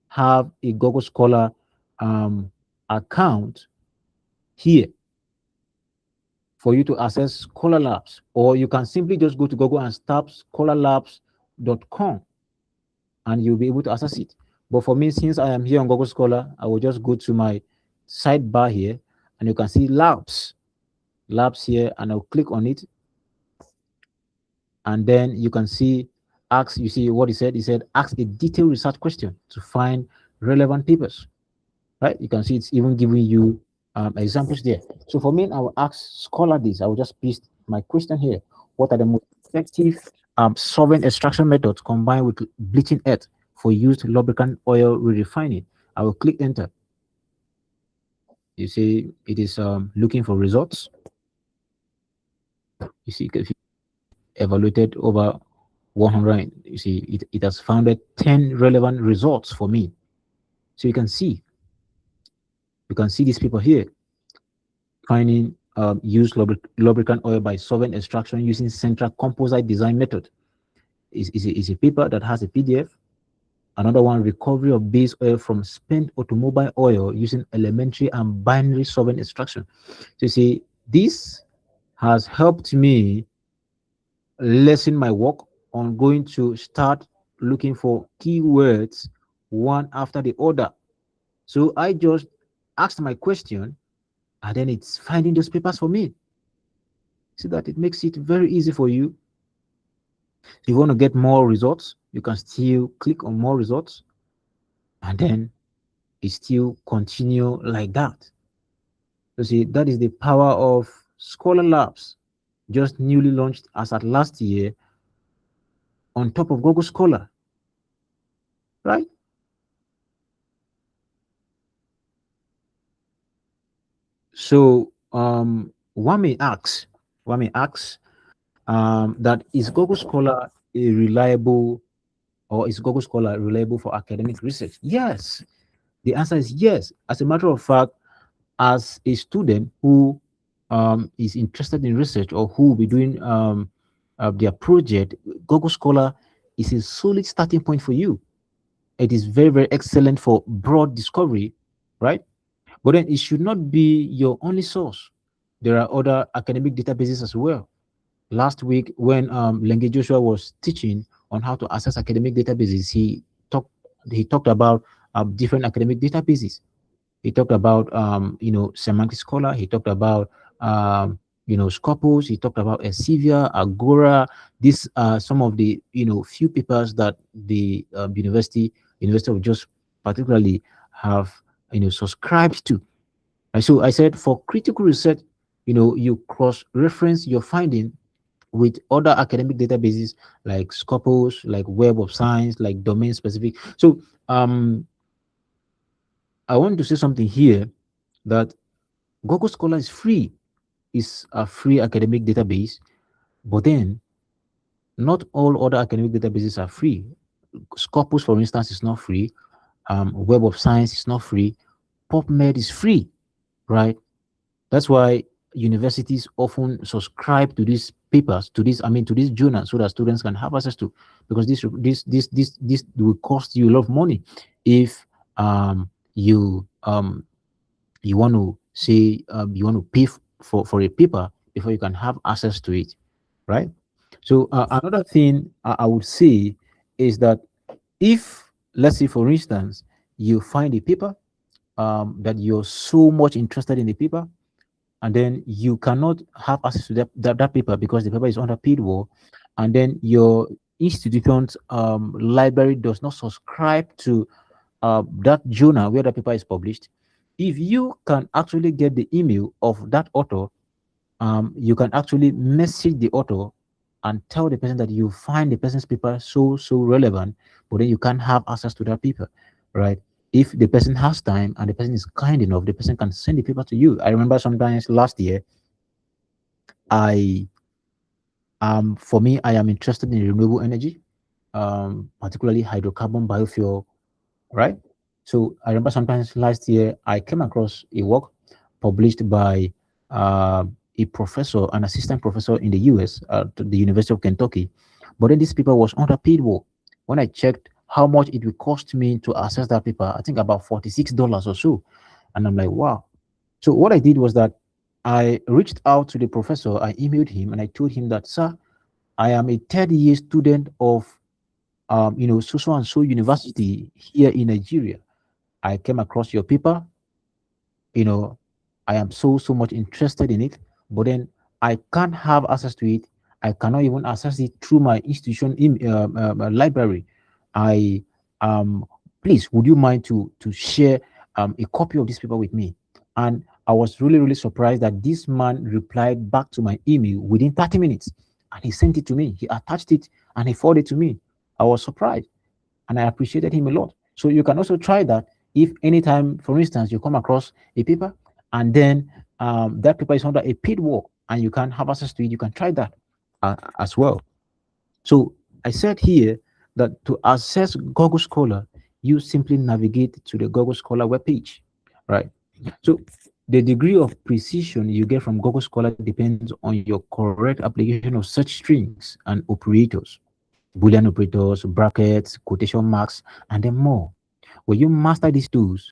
Speaker 2: have a Google Scholar account here for you to access Scholar Labs. Or you can simply just go to Google and type scholarlabs.com and you'll be able to access it. But for me, since I am here on Google Scholar, I will just go to my sidebar here and you can see labs here, and I'll click on it. And then you can see ask, you see what he said? He said, ask a detailed research question to find relevant papers, right? You can see it's even giving you examples there. So for me, I will ask Scholar this. I will just paste my question here. What are the most effective solvent extraction methods combined with bleaching earth for used lubricant oil re-refining? I will click enter. You see, it is looking for results. You see, if you evaluated over 100, you see, it has founded 10 relevant results for me. So you can see these people here finding used lubricant oil by solvent extraction using central composite design method. Is a paper that has a PDF. Another one, recovery of base oil from spent automobile oil using elementary and binary solvent extraction. So you see, this has helped me lessen my work on going to start looking for keywords one after the other. So I just asked my question and then it's finding those papers for me. See that it makes it very easy for you. If you want to get more results, you can still click on more results and then it still continue like that. So see, that is the power of Scholar Labs, just newly launched as at last year on top of Google Scholar, right? So one may ask that is Google Scholar a reliable, or is Google Scholar reliable for academic research? Yes, the answer is yes. As a matter of fact, as a student who is interested in research or who will be doing their project, Google Scholar is a solid starting point for you. It is very, very excellent for broad discovery, right? But then it should not be your only source. There are other academic databases as well. Last week, when Lenge Joshua was teaching on how to access academic databases, he talked about different academic databases. He talked about Semantic Scholar. He talked about Scopus. He talked about Elsevia, Agora. These are some of the few papers that the University of Jos particularly have subscribed to. Right? So I said for critical research, you cross-reference your finding with other academic databases like Scopus, like Web of Science, like domain specific. So um, I want to say something here that Google Scholar is free, is a free academic database, but then not all other academic databases are free. Scopus, for instance, is not free. Web of Science is not free. PubMed is free, right? That's why universities often subscribe to these papers, to these journals, so that students can have access to, because this will cost you a lot of money if you want to say you want to pay for a paper before you can have access to it, right? So another thing I would say is that if, let's say, for instance, you find a paper that you're so much interested in the paper, and then you cannot have access to that paper because the paper is under paywall, and then your institution's library does not subscribe to that journal where the paper is published. If you can actually get the email of that author, you can actually message the author and tell the person that you find the person's paper so relevant, but then you can't have access to that paper, right? If the person has time and the person is kind enough, the person can send the paper to you. I remember sometimes last year, I for me, I am interested in renewable energy, particularly hydrocarbon biofuel, right? So I remember sometimes last year I came across a work published by a professor, an assistant professor in the US at the University of Kentucky. But then this paper was under paywall. When I checked how much it would cost me to access that paper, I think about $46 or so. And I'm like, wow. So what I did was that I reached out to the professor, I emailed him and I told him that, sir, I am a third year student of so and so university here in Nigeria. I came across your paper, you know, I am so much interested in it, but then I can't have access to it. I cannot even access it through my institution library. I please, would you mind to share a copy of this paper with me? And I was really surprised that this man replied back to my email within 30 minutes, and he sent it to me. He attached it and he forwarded it to me. I was surprised and I appreciated him a lot. So you can also try that if anytime, for instance, you come across a paper and then that paper is under a paid work and you can have access to it, you can try that as well. So I said here that to access Google Scholar, you simply navigate to the Google Scholar webpage, right? So the degree of precision you get from Google Scholar depends on your correct application of search strings and operators, Boolean operators, brackets, quotation marks, and then more. When you master these tools,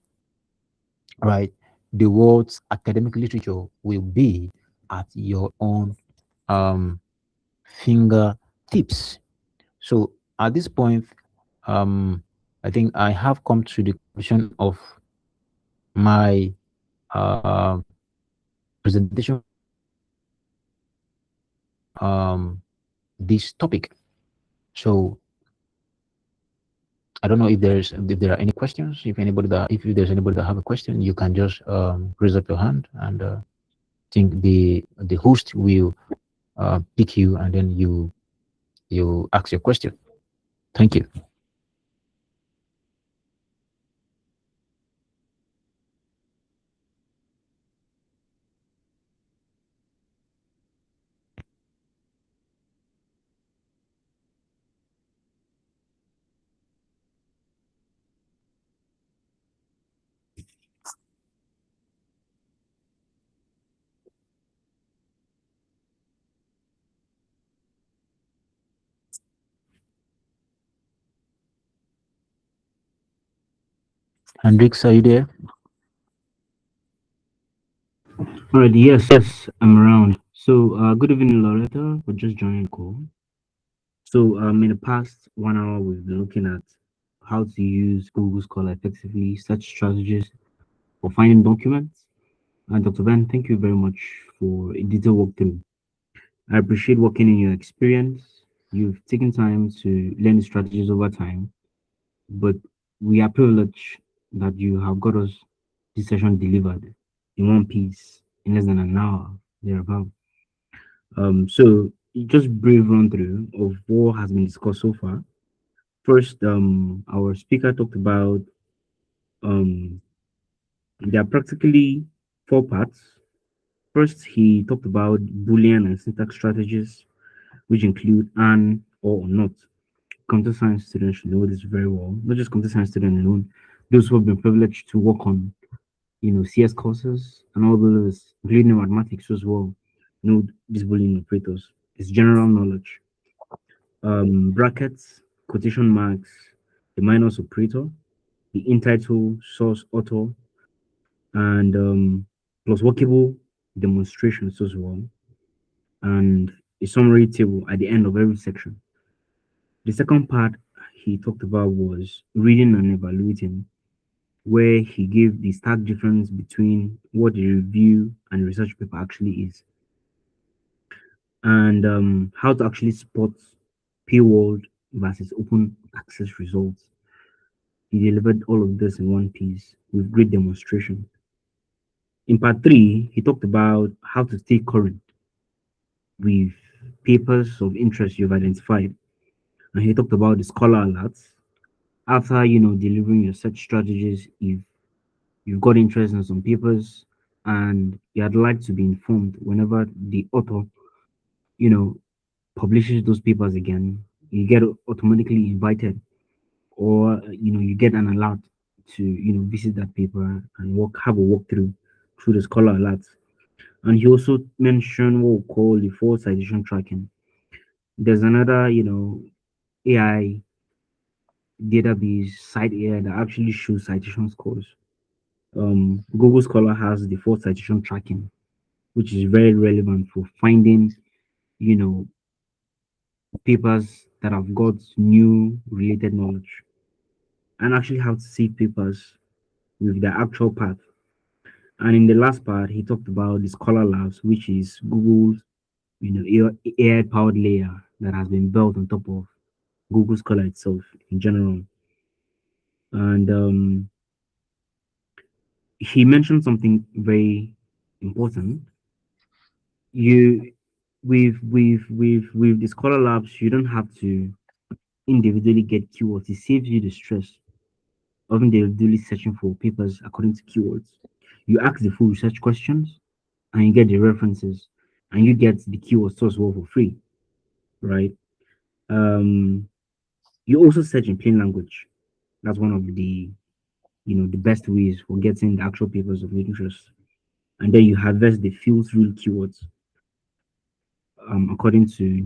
Speaker 2: right, the world's academic literature will be at your own um, fingertips. So at this point, I think I have come to the conclusion of my presentation this topic. So I don't know if there are any questions. If there's anybody that have a question, you can just raise up your hand, and think the host will pick you, and then you ask your question. Thank you. Hendrix, are you there?
Speaker 1: All right, yes, I'm around. So, good evening, Loretta. We're just joining the call. So, in the past 1 hour, we've been looking at how to use Google Scholar effectively, search strategies for finding documents. And Dr. Ben, thank you very much for a detailed walkthrough. I appreciate working in your experience. You've taken time to learn the strategies over time, but we are privileged that you have got us this session delivered. in one piece in less than an hour thereabout. So just brief run through of what has been discussed so far. First, our speaker talked about um there are practically four parts. First, he talked about Boolean and syntax strategies, which include and or not. Computer science students should know this very well. Not just computer science students alone, those who have been privileged to work on, CS courses and all those, including mathematics as well, know these Boolean operators. It's general knowledge. Brackets, quotation marks, the minus operator, the intertitle, source, author, and plus workable demonstrations as well, and a summary table at the end of every section. The second part he talked about was reading and evaluating, where he gave the stark difference between what the review and research paper actually is, and how to actually spot paywall versus open access results. He delivered all of this in one piece with great demonstration. In part three, he talked about how to stay current with papers of interest you've identified. And he talked about the scholar alerts. After delivering your search strategies, if you've got interest in some papers and you'd like to be informed whenever the author, you know, publishes those papers again, you get automatically invited, or you get an alert to visit that paper and have a walkthrough through the scholar alerts. And he also mentioned what we call the full citation tracking. There's another, AI database site AI that actually shows citation scores. Google Scholar has the full citation tracking, which is very relevant for finding, you know, papers that have got new related knowledge, and actually how to see papers with their actual path. And in the last part, he talked about the Scholar Labs, which is Google's, AI powered layer that has been built on top of Google Scholar itself in general. And he mentioned something very important. You, with the Scholar Labs, you don't have to individually get keywords. It saves you the stress of individually searching for papers according to keywords. You ask the full research questions, and you get the references, and you get the keywords too as well for free, right? Um, you also search in plain language. That's one of the best ways for getting the actual papers of interest. And then you harvest the field rule keywords according to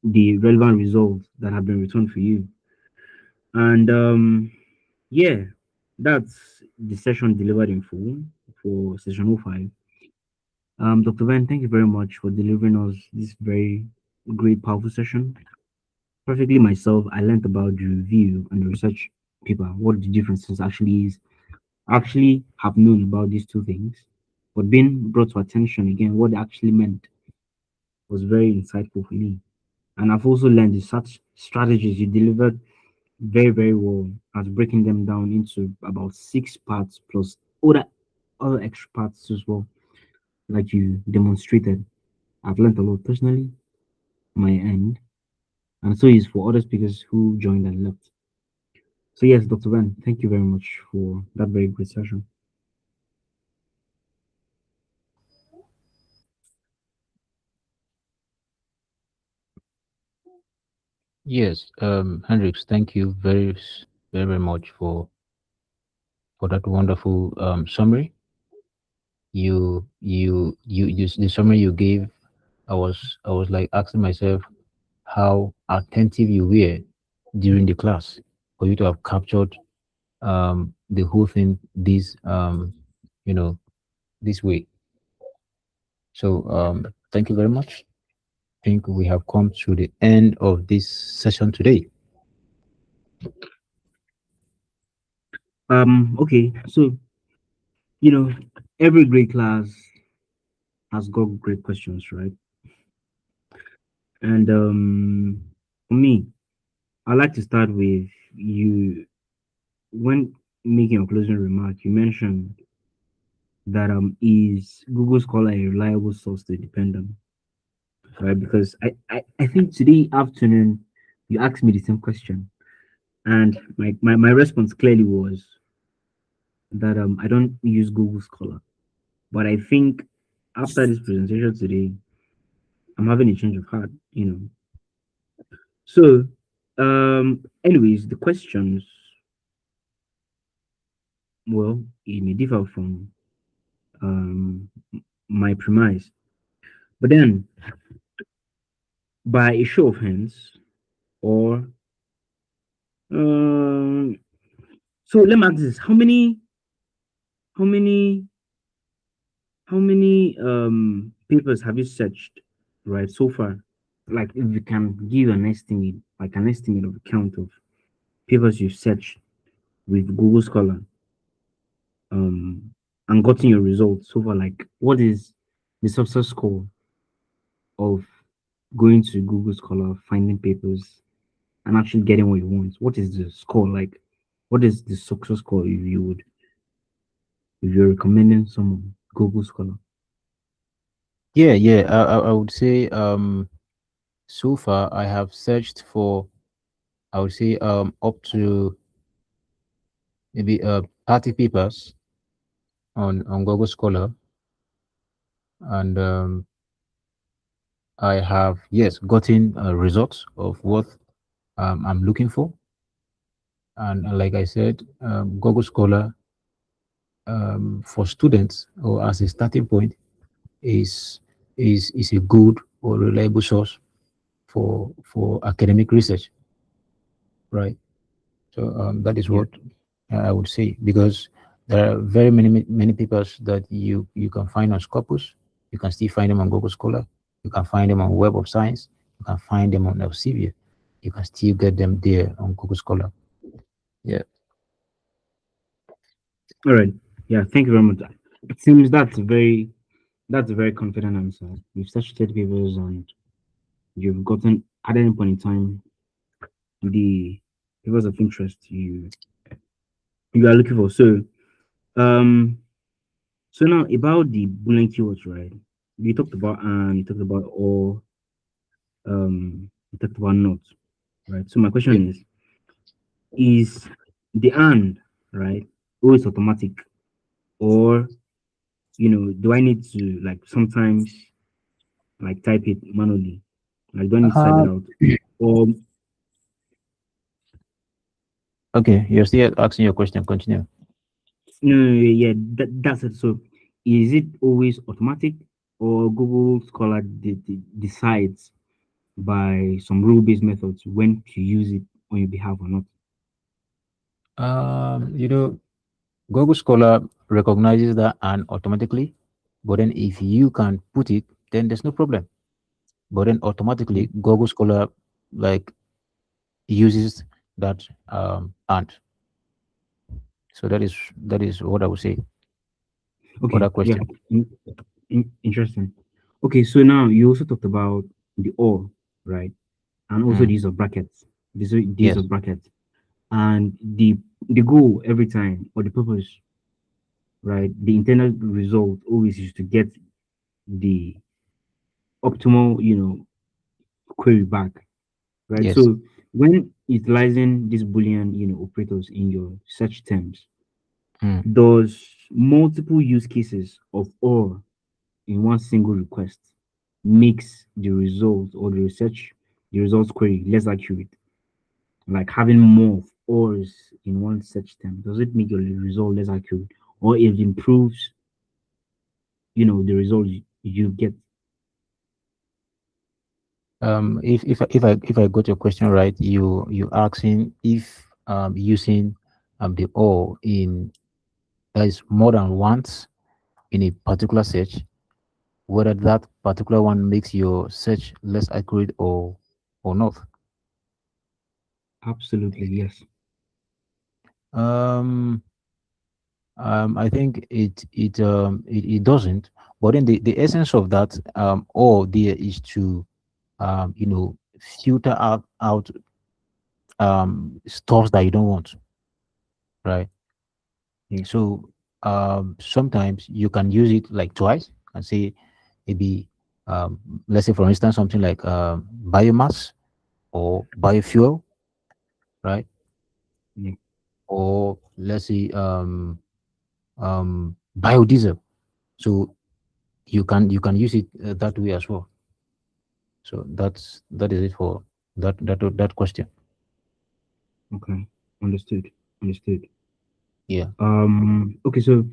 Speaker 1: the relevant results that have been returned for you. And yeah, that's the session delivered in full for session 05. Dr. Ben, thank you very much for delivering us this very great, powerful session. Perfectly myself, I learned about the review and the research paper, what the differences actually is. I actually have known about these two things, but being brought to attention again, what they actually meant was very insightful for me. And I've also learned the such strategies you delivered very, very well as breaking them down into about six parts plus other extra parts as well, like you demonstrated. I've learned a lot personally on my end, and so is for other speakers who joined and left. So yes, Dr. Ben, thank you very much for that very great session.
Speaker 2: Yes, Hendrix, thank you very, very much for that wonderful summary. The summary you gave, I was like asking myself how attentive you were during the class for you to have captured the whole thing you know this way. So thank you very much. I think we have come to the end of this session today.
Speaker 1: Okay, so you know, every great class has got great questions, right? And for me, I like to start with you when making a closing remark, you mentioned that is Google Scholar a reliable source to depend on, right? Because I think today afternoon you asked me the same question, and my response clearly was that I don't use Google Scholar. But I think after this presentation today, I'm having a change of heart. So, anyways, the questions, well, it may differ from um my premise. But then, by a show of hands, or um, so let me ask this: how many, how many papers have you searched, right, so far? Like, if you can give an estimate, like an estimate of the count of papers you've searched with Google Scholar, and gotten your results so far, like, what is the success score of going to Google Scholar, finding papers, and actually getting what you want? What is the score like? What is the success score if you're recommending someone Google Scholar?
Speaker 2: Yeah, yeah. I would say so far I have searched for, I would say up to maybe 30 papers on Google Scholar, and I have, yes, gotten results of what I'm looking for. And like I said, Google Scholar, for students or as a starting point, is is a good or reliable source for academic research, right? So that is
Speaker 1: Yeah.
Speaker 2: what I would say, because there are very many papers that you can find on Scopus. You can still find them on Google Scholar. You can find them on Web of Science. You can find them on Elsevier. You can still get them there on Google Scholar. Yeah.
Speaker 1: All right. Yeah. Thank you very much. It seems that's a very confident answer. You've searched 30 papers and you've gotten at any point in time the papers of interest you are looking for. Um so now about the Boolean keywords, right? You talked about or you talked about not, right? So my
Speaker 2: Yeah.
Speaker 1: question is the and, right, always automatic, or do I need to, like, sometimes, like, type it manually? Like, do I need to type it
Speaker 2: Uh,
Speaker 1: out? Or
Speaker 2: okay, you're still asking your question. Continue.
Speaker 1: no, no, no, yeah, that's it. So is it always automatic, or Google Scholar decides by some rule-based methods when to use it on your behalf or not?
Speaker 2: You know, Google Scholar recognizes that and automatically, but then if you can put it, then there's no problem. But then
Speaker 1: Okay.
Speaker 2: automatically, Google Scholar like uses that and. So that is what I would say for
Speaker 1: Okay,
Speaker 2: that
Speaker 1: yeah.
Speaker 2: question.
Speaker 1: Interesting. Okay, so now you also talked about the or, right? And also the
Speaker 2: Mm,
Speaker 1: use of brackets. The use
Speaker 2: yes.
Speaker 1: of brackets. And the goal every time, or the purpose, right? The intended result always is to get the optimal, query back, right?
Speaker 2: Yes.
Speaker 1: So when utilizing these Boolean, operators in your search terms,
Speaker 2: Mm.
Speaker 1: does multiple use cases of or in one single request makes the result or the results query less accurate? Like having more of ors in one search term, does it make your result less accurate, or it improves, the result you get?
Speaker 2: If I got your question right, you asking if using the or in there is more than once in a particular search, whether that particular one makes your search less accurate or not.
Speaker 1: Absolutely, yes.
Speaker 2: Um, I think it doesn't. But then the essence of that or there is to filter out stuff that you don't want, right? Okay, so sometimes you can use it like twice and say maybe um, let's say for instance something like biomass or biofuel, right?
Speaker 1: Yeah.
Speaker 2: Or let's say biodiesel. So you can use it that way as well. So that is it for that question.
Speaker 1: Okay. Understood. Understood.
Speaker 2: Yeah.
Speaker 1: Okay, so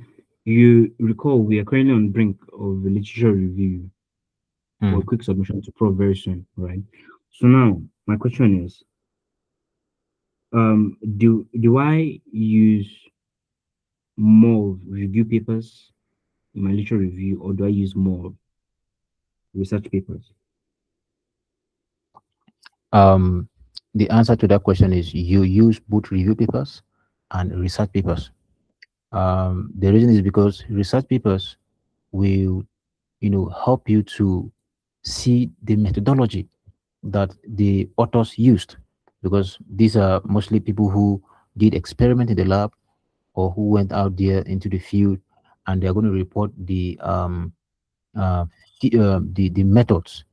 Speaker 1: you recall we are currently on the brink of a literature review or a
Speaker 2: Mm.
Speaker 1: quick submission to Prof very soon, right? So now my question is, do I use more review papers in my literature review, or do I use more research papers?
Speaker 2: Um, the answer to that question is you use both review papers and research papers. The reason is because research papers will, help you to see the methodology that the authors used, because these are mostly people who did experiment in the lab or who went out there into the field, and they're going to report uh, the methods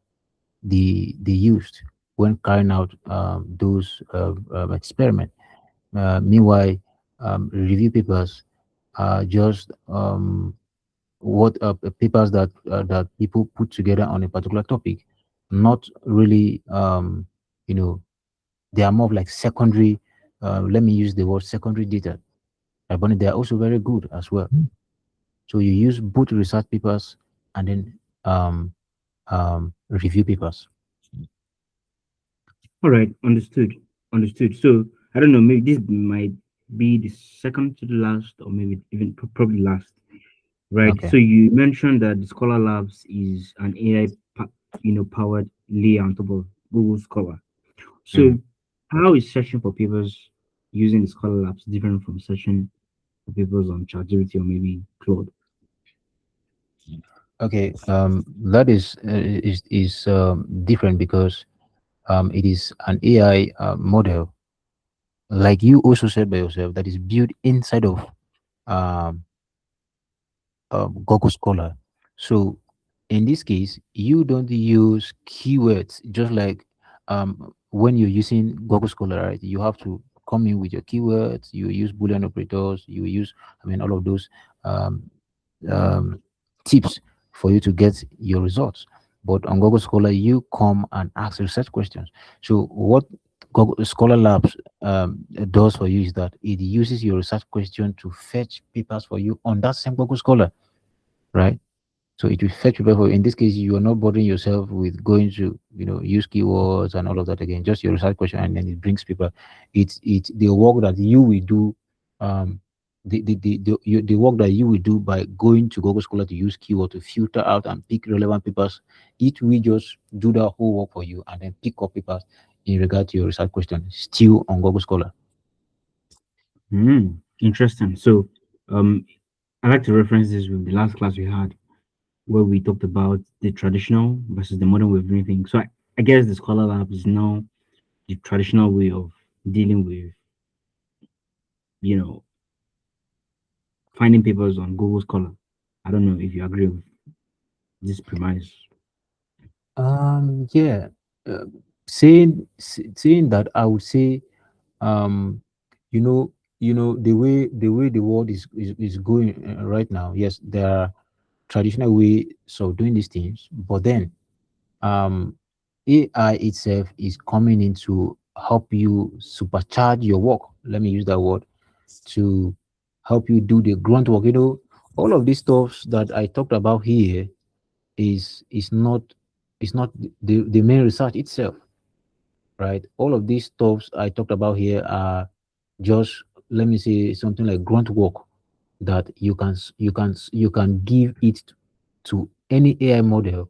Speaker 2: they used when carrying out those experiments. Meanwhile, review papers are just what papers that people put together on a particular topic, not really they are more of like secondary. Let me use the word secondary data, but they are also very good as well. So you use both research papers and then review papers.
Speaker 1: All right, understood. Understood. So I don't know, maybe this might be the second to the last, or maybe even probably last. Right.
Speaker 2: Okay.
Speaker 1: So you mentioned that the Scholar Labs is an AI, powered layer on top of Google Scholar. So
Speaker 2: Mhm.
Speaker 1: how is searching for papers using the Scholar Labs different from searching for papers on ChatGPT or maybe Claude?
Speaker 2: Okay. That is different because it is an AI model, like you also said by yourself, that is built inside of um, Google Scholar. So in this case, you don't use keywords just like when you're using Google Scholar, right? You have to come in with your keywords. You use Boolean operators. You use, all of those um, um, tips for you to get your results. But on Google Scholar, you come and ask research questions. So what Google Scholar Labs does for you is that it uses your research question to fetch papers for you on that same Google Scholar, right? So it will fetch people for, in this case, you are not bothering yourself with going to, use keywords and all of that again, just your research question, and then it brings people. It's the work that you will do, the work that you will do by going to Google Scholar to use keyword to filter out and pick relevant papers. It will just do that whole work for you and then pick up papers in regard to your research question, still on Google Scholar.
Speaker 1: Interesting. So I like to reference this with the last class we had where we talked about the traditional versus the modern way of doing things. So I guess the Scholar Lab is now the traditional way of dealing with, you know, finding papers on Google Scholar. I don't know if you agree with this premise.
Speaker 2: Yeah. Uh, saying that, I would say, um, the way the world is going right now. Yes, there are traditional ways of doing these things, but then um, AI itself is coming in to help you supercharge your work. Let me use that word to help you do the grunt work. All of these stuff that I talked about here is not the main research itself, right? All of these stuffs I talked about here are just, let me say, something like grunt work that you can give it to any AI model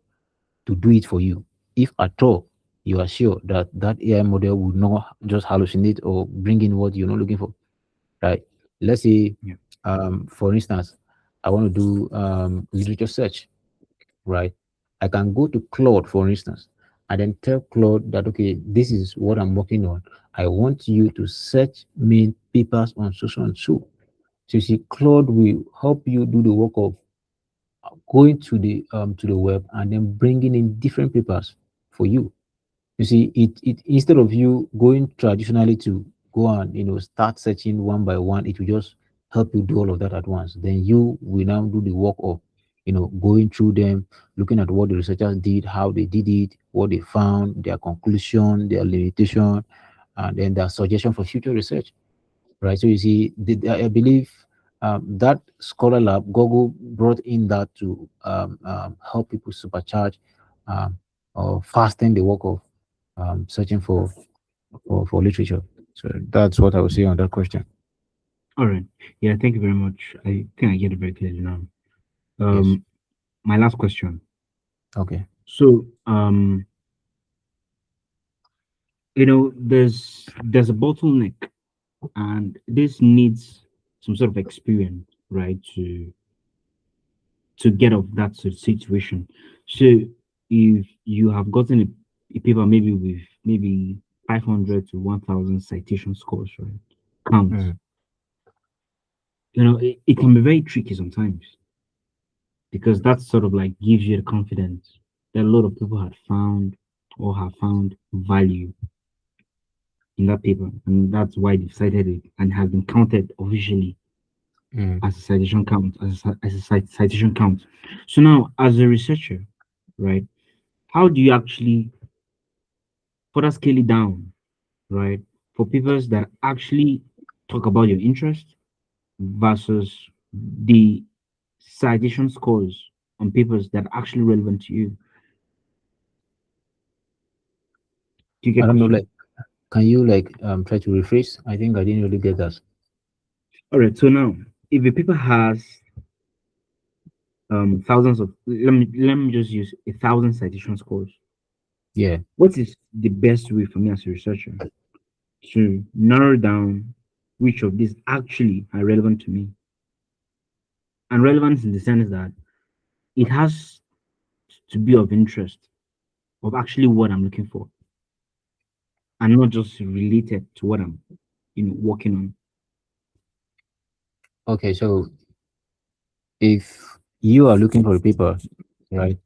Speaker 2: to do it for you. If at all you are sure that that AI model would not just hallucinate or bring in what you're not looking for, right? Let's say,
Speaker 1: Yeah.
Speaker 2: for instance, I want to do literature search, right? I can go to Claude, for instance, and then tell Claude that, okay, this is what I'm working on. I want you to search me papers on so and so. So you see, Claude will help you do the work of going to the web and then bringing in different papers for you. You see, it instead of you going traditionally to go and start searching one by one, it will just help you do all of that at once. Then you will now do the work of going through them, looking at what the researchers did, how they did it, what they found, their conclusion, their limitation, and then their suggestion for future research. Right. So you see, I believe that Scholar Lab, Google brought in that to help people supercharge um, or fasten the work of searching for literature. So that's what I would say on that question.
Speaker 1: All right. Yeah, thank you very much. I think I get it very clearly now.
Speaker 2: Yes.
Speaker 1: Um, my last question.
Speaker 2: Okay.
Speaker 1: So, there's a bottleneck, and this needs some sort of experience, right, to get off that situation. So, if you have gotten a paper maybe with maybe 500 to 1,000 citation scores, right, counts,
Speaker 2: Mm,
Speaker 1: it can be very tricky sometimes because that sort of like gives you the confidence that a lot of people had found or have found value in that paper, and that's why they've cited it and has been counted officially
Speaker 2: mm.
Speaker 1: as a citation count, as a citation count. So now, as a researcher, right, how do you actually further scale it down, right, for papers that actually talk about your interest versus the citation scores on papers that are actually relevant to you? Do you
Speaker 2: I
Speaker 1: get
Speaker 2: don't know.
Speaker 1: question?
Speaker 2: Like, can you like try to rephrase? I think I didn't really get that.
Speaker 1: All right. So now, if a paper has thousands of let me just use 1,000 citation scores,
Speaker 2: Yeah.
Speaker 1: what is the best way for me as a researcher to narrow down which of these actually are relevant to me? And relevance in the sense that it has to be of interest, of actually what I'm looking for, and not just related to what I'm working on.
Speaker 2: Okay. So if you are looking for a paper, right?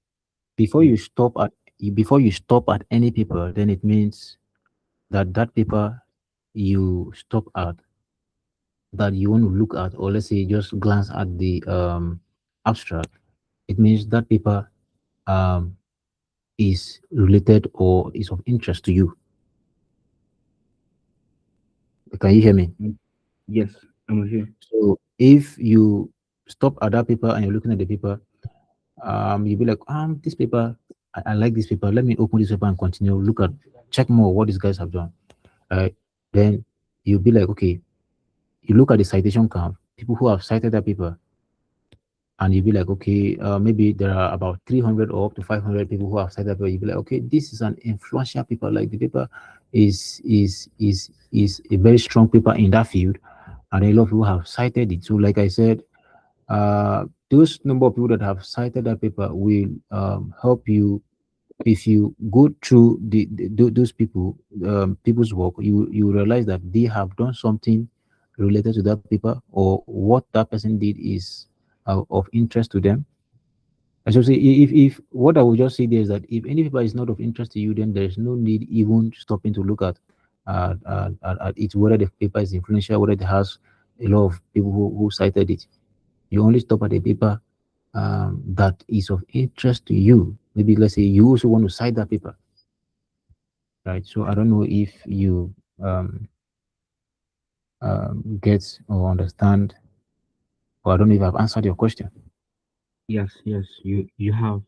Speaker 2: Before
Speaker 1: Yeah.
Speaker 2: you stop at any paper, then it means that that paper you stop at that you want to look at, or let's say just glance at the abstract, it means that paper um, is related or is of interest to you. Can you hear me?
Speaker 1: Mm, yes, I'm with you.
Speaker 2: So if you stop at that paper and you're looking at the paper, you'll be like, this paper, I like this paper. Let me open this paper and continue. Look at, check more what these guys have done. Right? Then you'll be like, okay, you look at the citation count, people who have cited that paper, and you'll be like, okay, maybe there are about 300 or up to 500 people who have cited that paper. You'll be like, okay, this is an influential paper. Like the paper is a very strong paper in that field, and a lot of people have cited it. So, like I said, those number of people that have cited that paper will help you if you go through those people's work. You realize that they have done something related to that paper, or what that person did is of interest to them. And so, say if what I would just say there is that if any paper is not of interest to you, then there is no need even stopping to look at it, whether the paper is influential, whether it has a lot of people who cited it. You only stop at a paper that is of interest to you. Maybe let's say you also want to cite that paper, right? So I don't know if you get or understand, or I don't know if I've answered your question.
Speaker 1: Yes, yes, you have.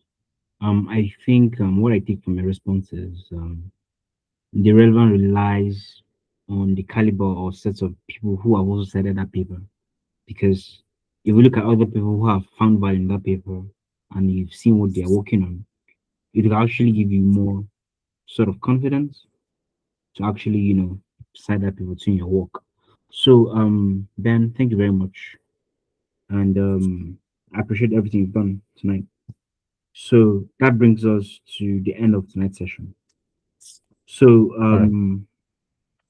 Speaker 1: I think what I take from your response is the relevance relies on the caliber or sets of people who have also cited that paper. Because if we look at other people who have found value in that paper and you've seen what they're working on, it will actually give you more sort of confidence to actually, cite that paper to in your work. So, Ben, thank you very much. And I appreciate everything you've done tonight. So that brings us to the end of tonight's session. So
Speaker 2: All right.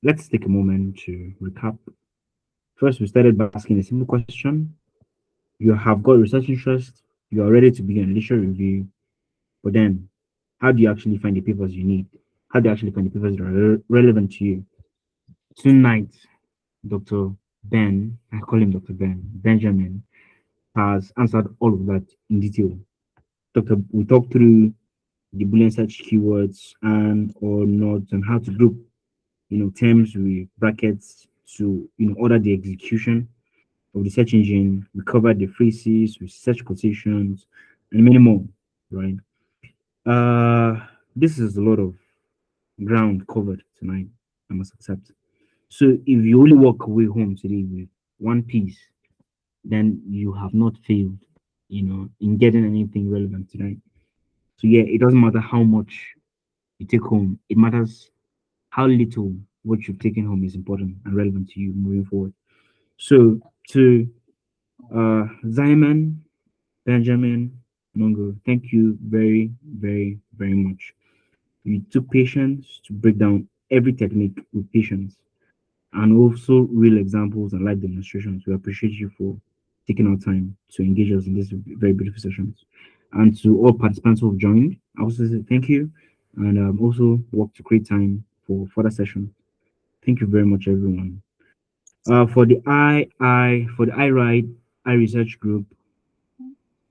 Speaker 1: let's take a moment to recap. First, we started by asking a simple question. You have got research interest, you are ready to begin a literature review, but then how do you actually find the papers you need? How do you actually find the papers that are relevant to you? Tonight, Dr. Ben, I call him Dr. Ben, Benjamin, has answered all of that in detail. We talked through the Boolean search keywords and or not and how to group, terms with brackets to, order the execution of the search engine. We covered the phrases, we search quotations, and many more, right? This is a lot of ground covered tonight, I must accept. So if you only walk away home today with one piece, then you have not failed, in getting anything relevant tonight. So yeah, it doesn't matter how much you take home, it matters how little what you've taken home is important and relevant to you moving forward. So to Simon, Benjamin, Mongo, thank you very, very, very much. You took patience to break down every technique with patience and also real examples and live demonstrations. We appreciate you for taking our time to engage us in this very beautiful sessions. And to all participants who have joined, I also say thank you and also work to create time for further sessions. Thank you very much, everyone. For the I research group,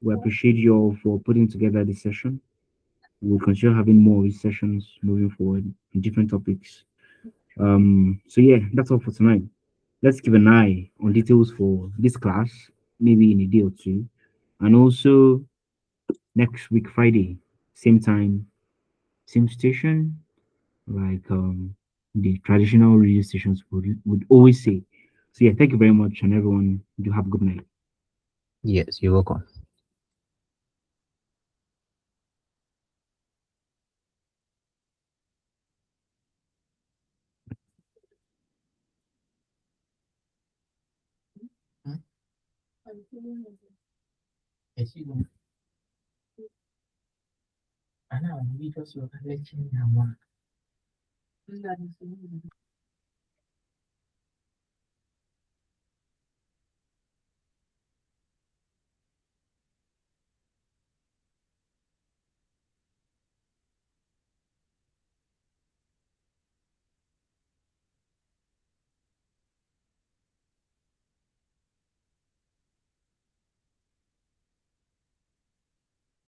Speaker 1: we appreciate you all for putting together this session. We'll continue having more of these sessions moving forward in different topics. So yeah, that's all for tonight. Let's keep an eye on details for this class, maybe in a day or two. And also next week, Friday, same time, same station, like the traditional radio stations would always say. So yeah, thank you very much, and everyone do have a good night.
Speaker 2: Yes, you're welcome.